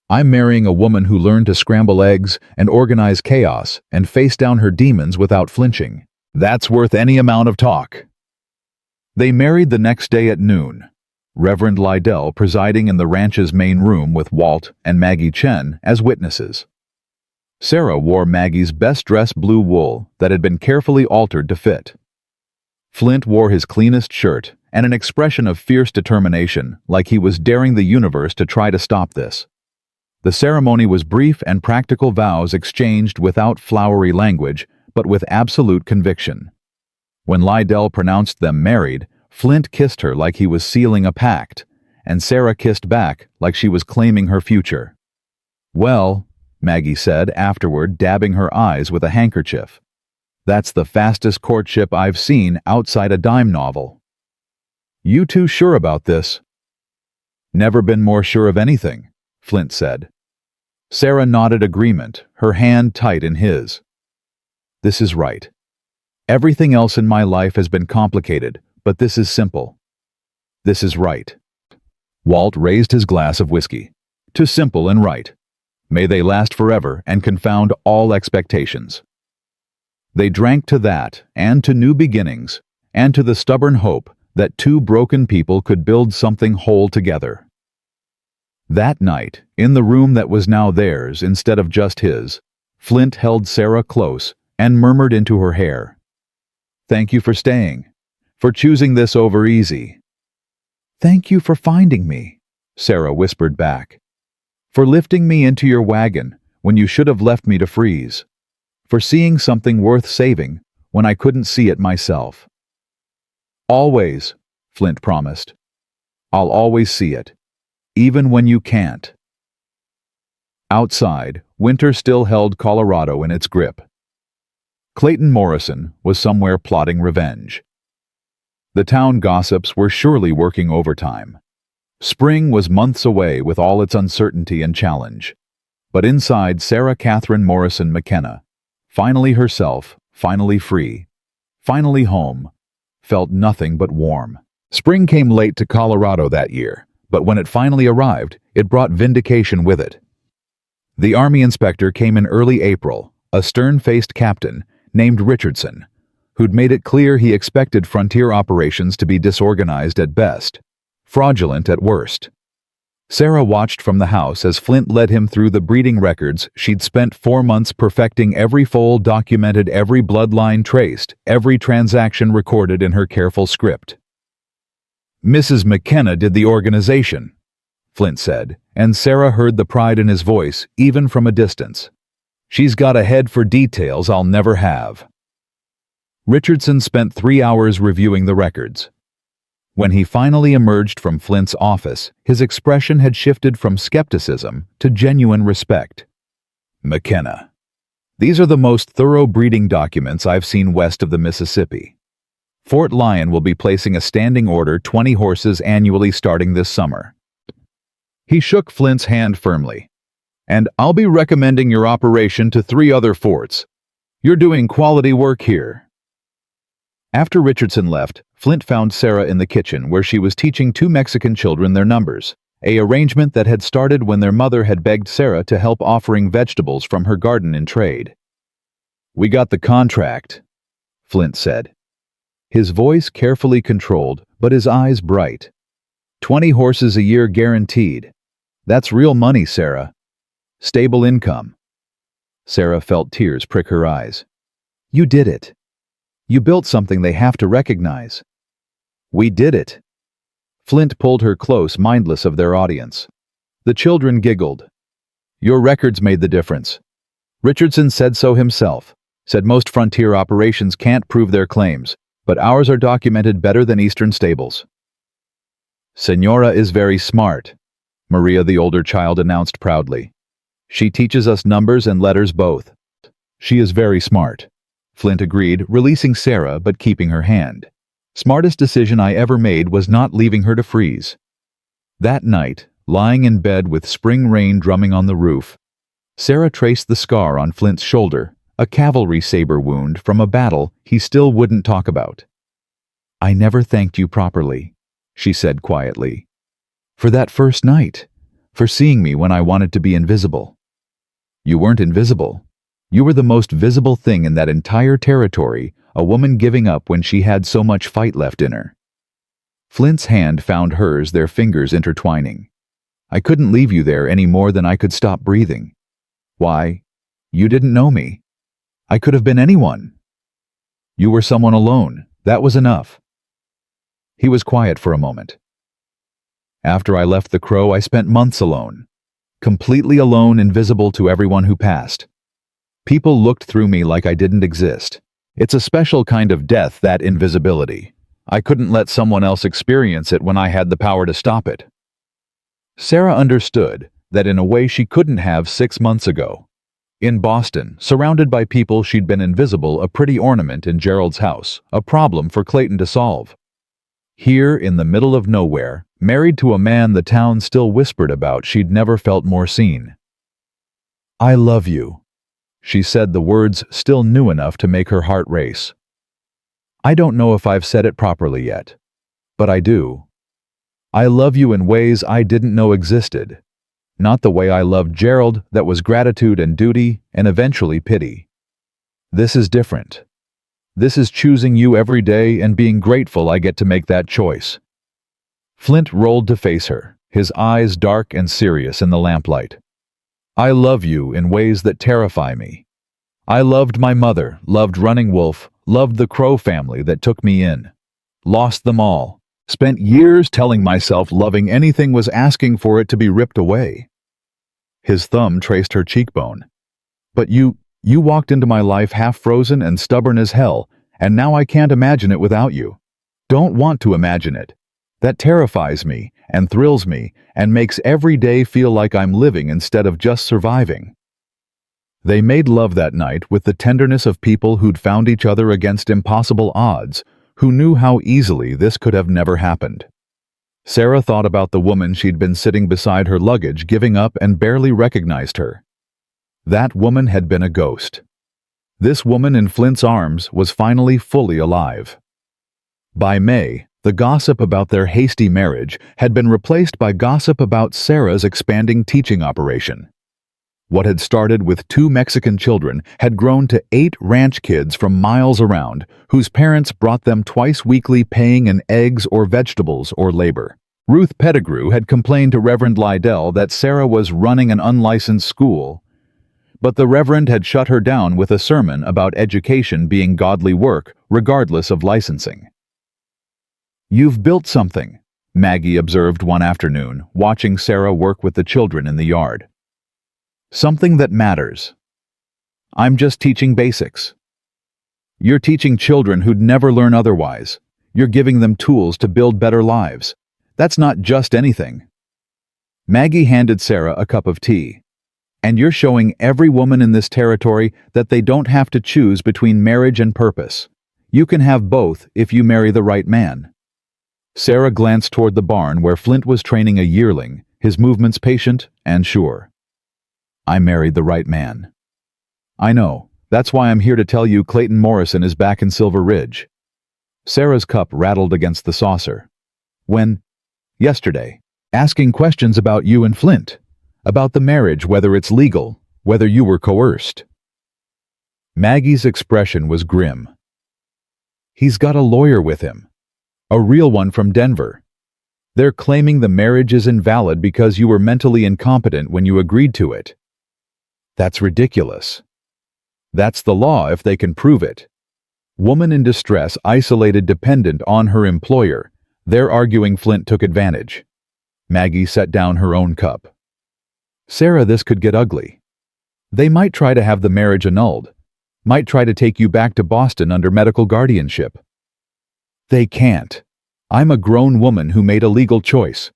I'm marrying a woman who learned to scramble eggs and organize chaos and face down her demons without flinching. That's worth any amount of talk." They married the next day at noon, Reverend Lydell presiding in the ranch's main room with Walt and Maggie Chen as witnesses. Sarah wore Maggie's best-dressed blue wool that had been carefully altered to fit. Flint wore his cleanest shirt and an expression of fierce determination, like he was daring the universe to try to stop this. The ceremony was brief and practical vows exchanged without flowery language, but with absolute conviction. When Lydell pronounced them married, Flint kissed her like he was sealing a pact, and Sarah kissed back like she was claiming her future. "Well," Maggie said afterward, dabbing her eyes with a handkerchief, "that's the fastest courtship I've seen outside a dime novel." "You two sure about this?" "Never been more sure of anything," Flint said. Sarah nodded agreement, her hand tight in his. "This is right. Everything else in my life has been complicated, but this is simple. This is right." Walt raised his glass of whiskey. "To simple and right. May they last forever and confound all expectations." They drank to that, and to new beginnings, and to the stubborn hope that two broken people could build something whole together. That night, in the room that was now theirs instead of just his, Flint held Sarah close and murmured into her hair, "Thank you for staying, for choosing this over easy." "Thank you for finding me," Sarah whispered back. "For lifting me into your wagon when you should have left me to freeze. For seeing something worth saving when I couldn't see it myself." "Always," Flint promised. "I'll always see it. Even when you can't." Outside, winter still held Colorado in its grip. Clayton Morrison was somewhere plotting revenge. The town gossips were surely working overtime. Spring was months away with all its uncertainty and challenge. But inside Sarah Catherine Morrison McKenna, finally herself, finally free, finally home, felt nothing but warm. Spring came late to Colorado that year, but when it finally arrived, it brought vindication with it. The Army inspector came in early April, a stern-faced captain named Richardson, who'd made it clear he expected frontier operations to be disorganized at best, fraudulent at worst. Sarah watched from the house as Flint led him through the breeding records she'd spent 4 months perfecting, every foal documented, every bloodline traced, every transaction recorded in her careful script. "Mrs. McKenna did the organization," Flint said, and Sarah heard the pride in his voice, even from a distance. "She's got a head for details I'll never have." Richardson spent 3 hours reviewing the records. When he finally emerged from Flint's office, his expression had shifted from skepticism to genuine respect. "McKenna, these are the most thorough breeding documents I've seen west of the Mississippi. Fort Lyon will be placing a standing order 20 horses annually starting this summer." He shook Flint's hand firmly. "And I'll be recommending your operation to 3 other forts. You're doing quality work here." After Richardson left, Flint found Sarah in the kitchen where she was teaching two Mexican children their numbers, an arrangement that had started when their mother had begged Sarah to help offering vegetables from her garden in trade. "We got the contract," Flint said. His voice carefully controlled, but his eyes bright. 20 horses a year guaranteed. That's real money, Sarah. Stable income. Sarah felt tears prick her eyes. "You did it. You built something they have to recognize." "We did it." Flint pulled her close, mindless of their audience. The children giggled. "Your records made the difference. Richardson said so himself, said most frontier operations can't prove their claims, but ours are documented better than Eastern stables." "Senora is very smart," Maria, the older child, announced proudly. "She teaches us numbers and letters both." "She is very smart," Flint agreed, releasing Sarah but keeping her hand. "Smartest decision I ever made was not leaving her to freeze." That night, lying in bed with spring rain drumming on the roof, Sarah traced the scar on Flint's shoulder, a cavalry saber wound from a battle he still wouldn't talk about. "I never thanked you properly," she said quietly. "For that first night, for seeing me when I wanted to be invisible." "You weren't invisible. You were the most visible thing in that entire territory, a woman giving up when she had so much fight left in her." Flint's hand found hers, their fingers intertwining. "I couldn't leave you there any more than I could stop breathing. Why? You didn't know me. I could have been anyone. You were someone alone. That was enough." He was quiet for a moment. "After I left the Crow, I spent months alone. Completely alone, invisible to everyone who passed. People looked through me like I didn't exist. It's a special kind of death, that invisibility. I couldn't let someone else experience it when I had the power to stop it." Sarah understood that in a way she couldn't have 6 months ago. In Boston, surrounded by people, she'd been invisible, a pretty ornament in Gerald's house, a problem for Clayton to solve. Here, in the middle of nowhere, married to a man the town still whispered about, she'd never felt more seen. "I love you," she said, the words still new enough to make her heart race. "I don't know if I've said it properly yet, but I do. I love you in ways I didn't know existed. Not the way I loved Gerald, that was gratitude and duty, and eventually pity. This is different. This is choosing you every day and being grateful I get to make that choice." Flint rolled to face her, his eyes dark and serious in the lamplight. "I love you in ways that terrify me. I loved my mother, loved Running Wolf, loved the Crow family that took me in. Lost them all. Spent years telling myself loving anything was asking for it to be ripped away." His thumb traced her cheekbone. "But you walked into my life half frozen and stubborn as hell, and now I can't imagine it without you. Don't want to imagine it. That terrifies me and thrills me and makes every day feel like I'm living instead of just surviving." They made love that night with the tenderness of people who'd found each other against impossible odds, who knew how easily this could have never happened. Sarah thought about the woman she'd been sitting beside her luggage, giving up, and barely recognized her. That woman had been a ghost. This woman in Flint's arms was finally fully alive. By May, the gossip about their hasty marriage had been replaced by gossip about Sarah's expanding teaching operation. What had started with 2 Mexican children had grown to 8 ranch kids from miles around, whose parents brought them twice weekly, paying in eggs or vegetables or labor. Ruth Pettigrew had complained to Reverend Lydell that Sarah was running an unlicensed school, but the Reverend had shut her down with a sermon about education being godly work, regardless of licensing. "You've built something," Maggie observed one afternoon, watching Sarah work with the children in the yard. "Something that matters. I'm just teaching basics. You're teaching children who'd never learn otherwise. You're giving them tools to build better lives. That's not just anything." Maggie handed Sarah a cup of tea. "And you're showing every woman in this territory that they don't have to choose between marriage and purpose. You can have both if you marry the right man." Sarah glanced toward the barn where Flint was training a yearling, his movements patient and sure. "I married the right man. I know. That's why I'm here to tell you Clayton Morrison is back in Silver Ridge." Sarah's cup rattled against the saucer. When? Yesterday. Asking questions about you and Flint. About the marriage, whether it's legal, whether you were coerced. Maggie's expression was grim. He's got a lawyer with him. A real one from Denver. They're claiming the marriage is invalid because you were mentally incompetent when you agreed to it. That's ridiculous. That's the law if they can prove it. Woman in distress isolated dependent on her employer. They're arguing Flint took advantage. Maggie set down her own cup. Sarah, this could get ugly. They might try to have the marriage annulled. Might try to take you back to Boston under medical guardianship. They can't. I'm a grown woman who made a legal choice.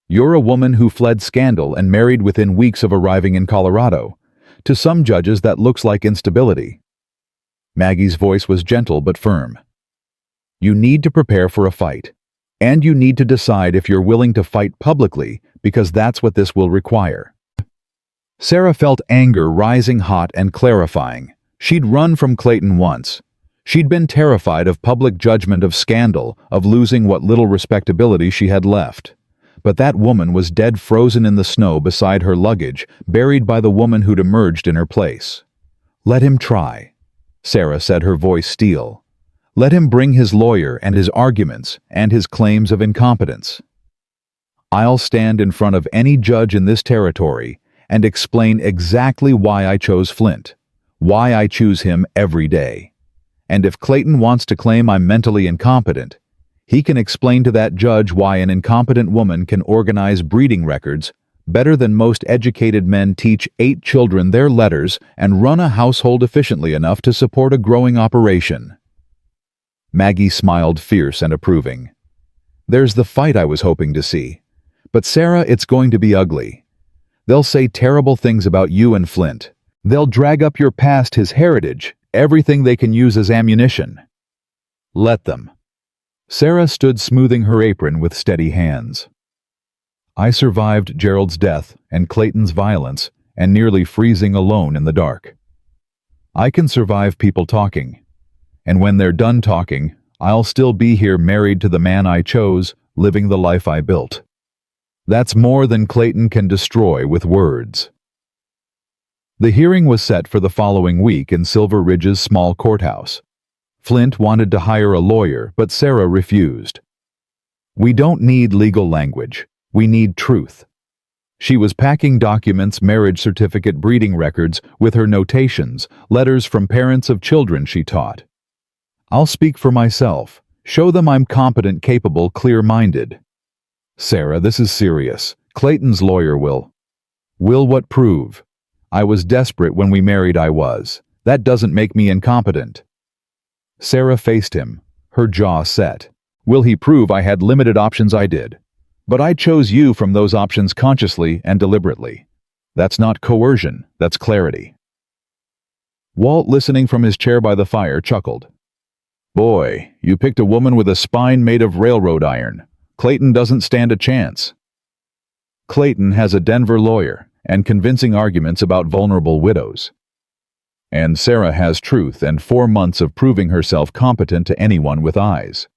You're a woman who fled scandal and married within weeks of arriving in Colorado. To some judges that looks like instability. Maggie's voice was gentle but firm. You need to prepare for a fight. And you need to decide if you're willing to fight publicly, because that's what this will require. Sarah felt anger rising hot and clarifying. She'd run from Clayton once. She'd been terrified of public judgment, of scandal, of losing what little respectability she had left. But that woman was dead, frozen in the snow beside her luggage, buried by the woman who'd emerged in her place. Let him try, Sarah said, her voice steel. Let him bring his lawyer and his arguments and his claims of incompetence. I'll stand in front of any judge in this territory and explain exactly why I chose Flint, why I choose him every day. And if Clayton wants to claim I'm mentally incompetent, he can explain to that judge why an incompetent woman can organize breeding records better than most educated men, teach 8 children their letters, and run a household efficiently enough to support a growing operation. Maggie smiled, fierce and approving. There's the fight I was hoping to see. But Sarah, it's going to be ugly. They'll say terrible things about you and Flint. They'll drag up your past, his heritage, everything they can use as ammunition. Let them. Sarah stood smoothing her apron with steady hands. I survived Gerald's death and Clayton's violence and nearly freezing alone in the dark. I can survive people talking. And when they're done talking, I'll still be here, married to the man I chose, living the life I built. That's more than Clayton can destroy with words. The hearing was set for the following week in Silver Ridge's small courthouse. Flint wanted to hire a lawyer, but Sarah refused. We don't need legal language. We need truth. She was packing documents, marriage certificate, breeding records, with her notations, letters from parents of children she taught. I'll speak for myself. Show them I'm competent, capable, clear-minded. Sarah, this is serious. Clayton's lawyer will what prove? I was desperate when we married, I was. That doesn't make me incompetent. Sarah faced him, her jaw set. Will he prove I had limited options? I did. But I chose you from those options consciously and deliberately. That's not coercion, that's clarity. Walt, listening from his chair by the fire, chuckled. Boy, you picked a woman with a spine made of railroad iron. Clayton doesn't stand a chance. Clayton has a Denver lawyer and convincing arguments about vulnerable widows. And Sarah has truth and 4 months of proving herself competent to anyone with eyes.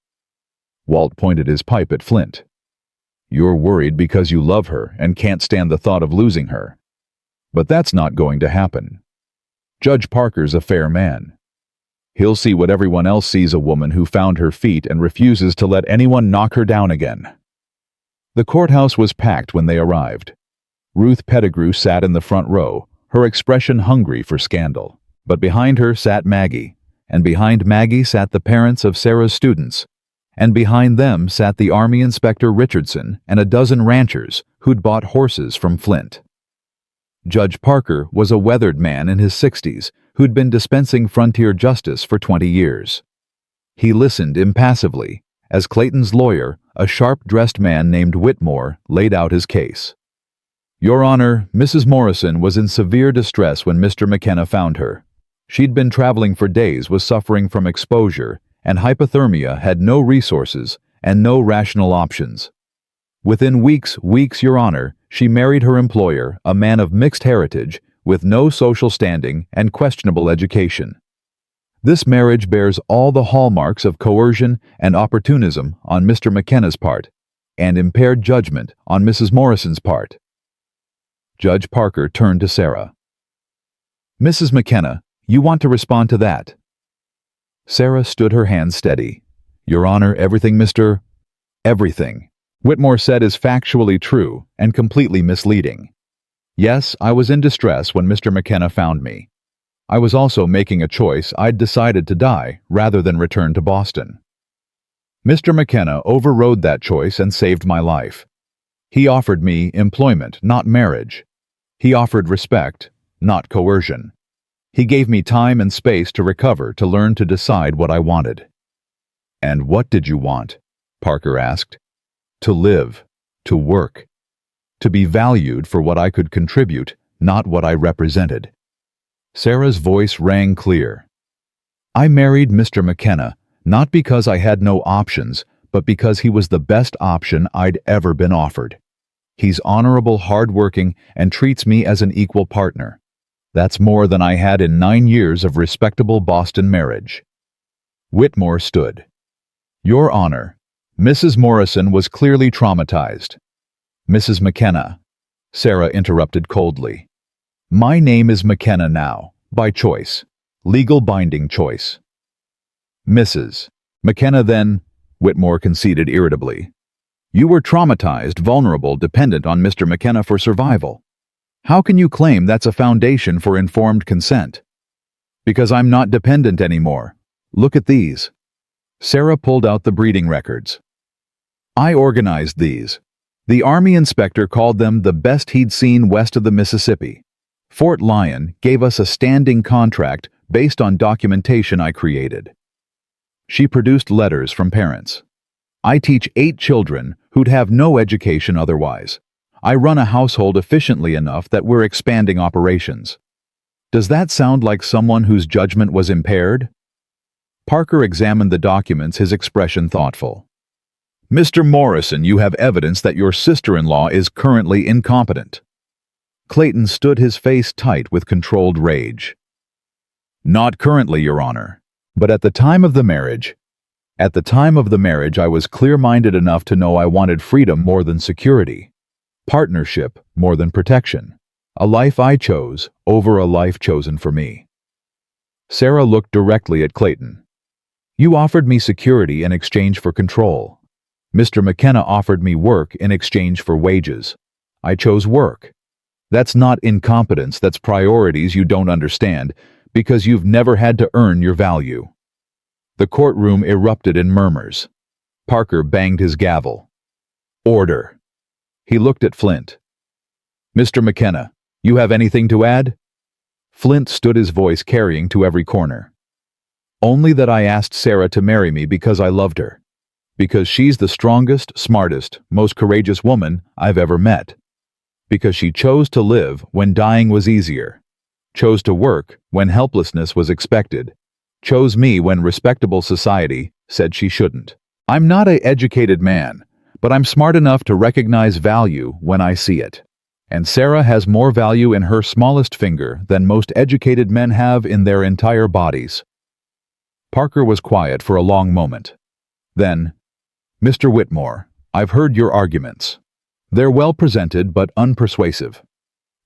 Walt pointed his pipe at Flint. You're worried because you love her and can't stand the thought of losing her. But that's not going to happen. Judge Parker's a fair man. He'll see what everyone else sees, a woman who found her feet and refuses to let anyone knock her down again. The courthouse was packed when they arrived. Ruth Pettigrew sat in the front row, her expression hungry for scandal. But behind her sat Maggie, and behind Maggie sat the parents of Sarah's students, and behind them sat the Army Inspector Richardson and a dozen ranchers who'd bought horses from Flint. Judge Parker was a weathered man in his 60s who'd been dispensing frontier justice for 20 years. He listened impassively as Clayton's lawyer, a sharp-dressed man named Whitmore, laid out his case. Your Honor, Mrs. Morrison was in severe distress when Mr. McKenna found her. She'd been traveling for days, was suffering from exposure, and hypothermia, had no resources and no rational options. Within weeks, Your Honor, she married her employer, a man of mixed heritage, with no social standing and questionable education. This marriage bears all the hallmarks of coercion and opportunism on Mr. McKenna's part, and impaired judgment on Mrs. Morrison's part. Judge Parker turned to Sarah. Mrs. McKenna, you want to respond to that? Sarah stood her hand steady. Your Honor, everything Everything Whitmore said is factually true and completely misleading. Yes, I was in distress when Mr. McKenna found me. I was also making a choice. I'd decided to die rather than return to Boston. Mr. McKenna overrode that choice and saved my life. He offered me employment, not marriage. He offered respect, not coercion. He gave me time and space to recover, to learn to decide what I wanted. And what did you want? Parker asked. To live, to work, to be valued for what I could contribute, not what I represented. Sarah's voice rang clear. I married Mr. McKenna, not because I had no options, but because he was the best option I'd ever been offered. He's honorable, hardworking, and treats me as an equal partner. That's more than I had in 9 years of respectable Boston marriage. Whitmore stood. Your Honor, Mrs. Morrison was clearly traumatized. Mrs. McKenna, Sarah interrupted coldly. My name is McKenna now, by choice, legal binding choice. Mrs. McKenna then, Whitmore conceded irritably. You were traumatized, vulnerable, dependent on Mr. McKenna for survival. How can you claim that's a foundation for informed consent? Because I'm not dependent anymore. Look at these. Sarah pulled out the breeding records. I organized these. The Army inspector called them the best he'd seen west of the Mississippi. Fort Lyon gave us a standing contract based on documentation I created. She produced letters from parents. I teach 8 children who'd have no education otherwise. I run a household efficiently enough that we're expanding operations. Does that sound like someone whose judgment was impaired? Parker examined the documents, his expression thoughtful. Mr. Morrison, you have evidence that your sister-in-law is currently incompetent. Clayton stood, his face tight with controlled rage. Not currently, Your Honor, but at the time of the marriage, I was clear-minded enough to know I wanted freedom more than security, partnership more than protection, a life I chose over a life chosen for me. Sarah looked directly at Clayton. You offered me security in exchange for control. Mr. McKenna offered me work in exchange for wages. I chose work. That's not incompetence, that's priorities you don't understand, because you've never had to earn your value. The courtroom erupted in murmurs. Parker banged his gavel. Order. He looked at Flint. Mr. McKenna, you have anything to add? Flint stood, his voice carrying to every corner. Only that I asked Sarah to marry me because I loved her. Because she's the strongest, smartest, most courageous woman I've ever met. Because she chose to live when dying was easier. Chose to work when helplessness was expected. Chose me when respectable society said she shouldn't. I'm not an educated man, but I'm smart enough to recognize value when I see it. And Sarah has more value in her smallest finger than most educated men have in their entire bodies. Parker was quiet for a long moment. Then, Mr. Whitmore, I've heard your arguments. They're well presented but unpersuasive.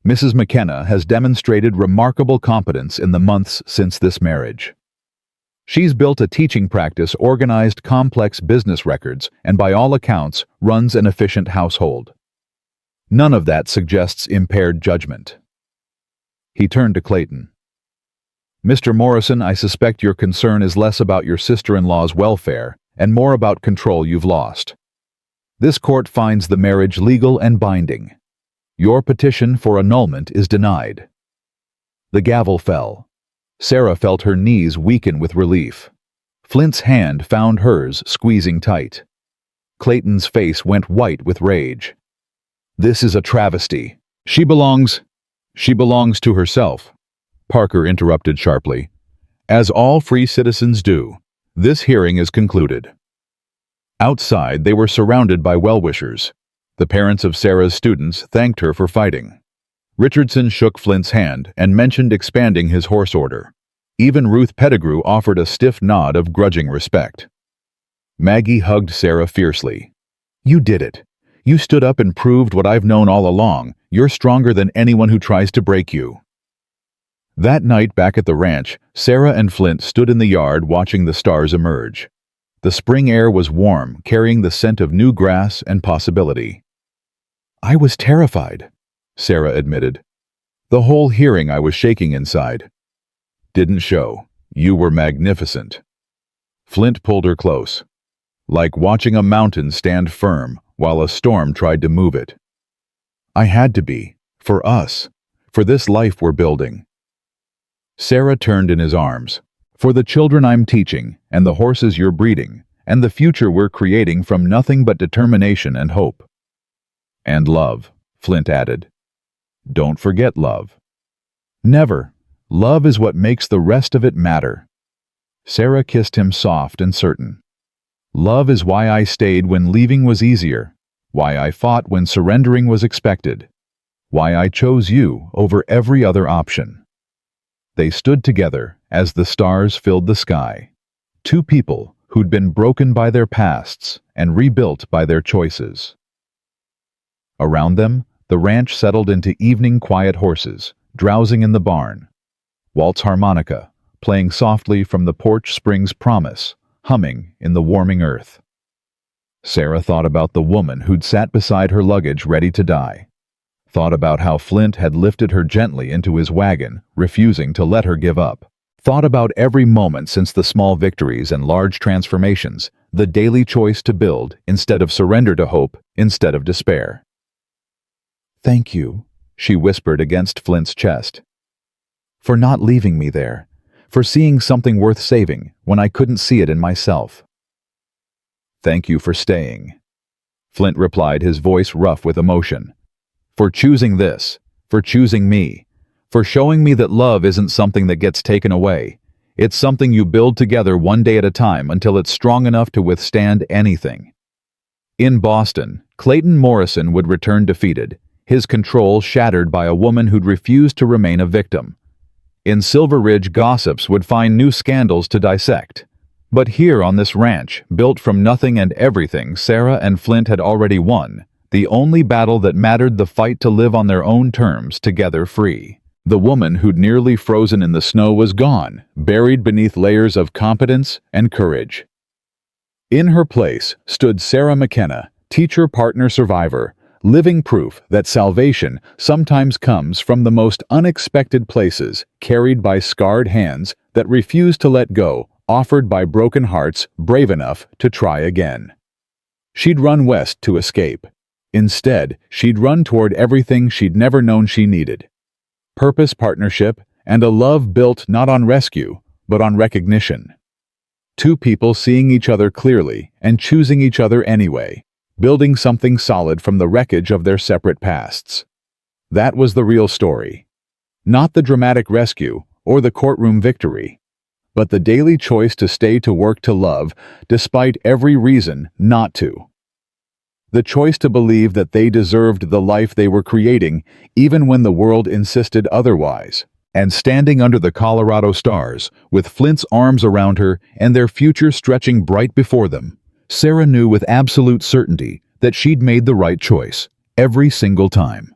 Mrs. McKenna has demonstrated remarkable competence in the months since this marriage. She's built a teaching practice, organized complex business records, and by all accounts, runs an efficient household. None of that suggests impaired judgment. He turned to Clayton. Mr. Morrison, I suspect your concern is less about your sister-in-law's welfare and more about control you've lost. This court finds the marriage legal and binding. Your petition for annulment is denied. The gavel fell. Sarah felt her knees weaken with relief. Flint's hand found hers, squeezing tight. Clayton's face went white with rage. This is a travesty. She belongs to herself. Parker interrupted sharply. As all free citizens do, this hearing is concluded. Outside, they were surrounded by well-wishers. The parents of Sarah's students thanked her for fighting. Richardson shook Flint's hand and mentioned expanding his horse order. Even Ruth Pettigrew offered a stiff nod of grudging respect. Maggie hugged Sarah fiercely. "You did it. You stood up and proved what I've known all along. You're stronger than anyone who tries to break you." That night back at the ranch, Sarah and Flint stood in the yard watching the stars emerge. The spring air was warm, carrying the scent of new grass and possibility. "I was terrified," Sarah admitted. "The whole hearing I was shaking inside." "Didn't show. You were magnificent." Flint pulled her close. "Like watching a mountain stand firm while a storm tried to move it." "I had to be. For us. For this life we're building." Sarah turned in his arms. "For the children I'm teaching, and the horses you're breeding, and the future we're creating from nothing but determination and hope." "And love," Flint added. "Don't forget love." "Never. Love is what makes the rest of it matter." Sarah kissed him soft and certain. "Love is why I stayed when leaving was easier, why I fought when surrendering was expected, why I chose you over every other option." They stood together as the stars filled the sky. Two people who'd been broken by their pasts and rebuilt by their choices. Around them, the ranch settled into evening quiet horses, drowsing in the barn. Walt's harmonica, playing softly from the porch spring's promise, humming in the warming earth. Sarah thought about the woman who'd sat beside her luggage ready to die. Thought about how Flint had lifted her gently into his wagon, refusing to let her give up. Thought about every moment since the small victories and large transformations, the daily choice to build instead of surrender, to hope instead of despair. "Thank you," she whispered against Flint's chest. "For not leaving me there, for seeing something worth saving when I couldn't see it in myself." "Thank you for staying," Flint replied, his voice rough with emotion. "For choosing this, for choosing me, for showing me that love isn't something that gets taken away. It's something you build together one day at a time until it's strong enough to withstand anything." In Boston, Clayton Morrison would return defeated, his control shattered by a woman who'd refused to remain a victim. In Silver Ridge, gossips would find new scandals to dissect. But here on this ranch, built from nothing and everything, Sarah and Flint had already won. The only battle that mattered, the fight to live on their own terms, together free. The woman who'd nearly frozen in the snow was gone, buried beneath layers of competence and courage. In her place stood Sarah McKenna, teacher, partner, survivor, living proof that salvation sometimes comes from the most unexpected places, carried by scarred hands that refuse to let go, offered by broken hearts brave enough to try again. She'd run west to escape. Instead, she'd run toward everything she'd never known she needed. Purpose, partnership, and a love built not on rescue, but on recognition. Two people seeing each other clearly and choosing each other anyway, building something solid from the wreckage of their separate pasts. That was the real story. Not the dramatic rescue or the courtroom victory, but the daily choice to stay, to work, to love, despite every reason not to. The choice to believe that they deserved the life they were creating, even when the world insisted otherwise. And standing under the Colorado stars, with Flint's arms around her and their future stretching bright before them, Sarah knew with absolute certainty that she'd made the right choice, every single time.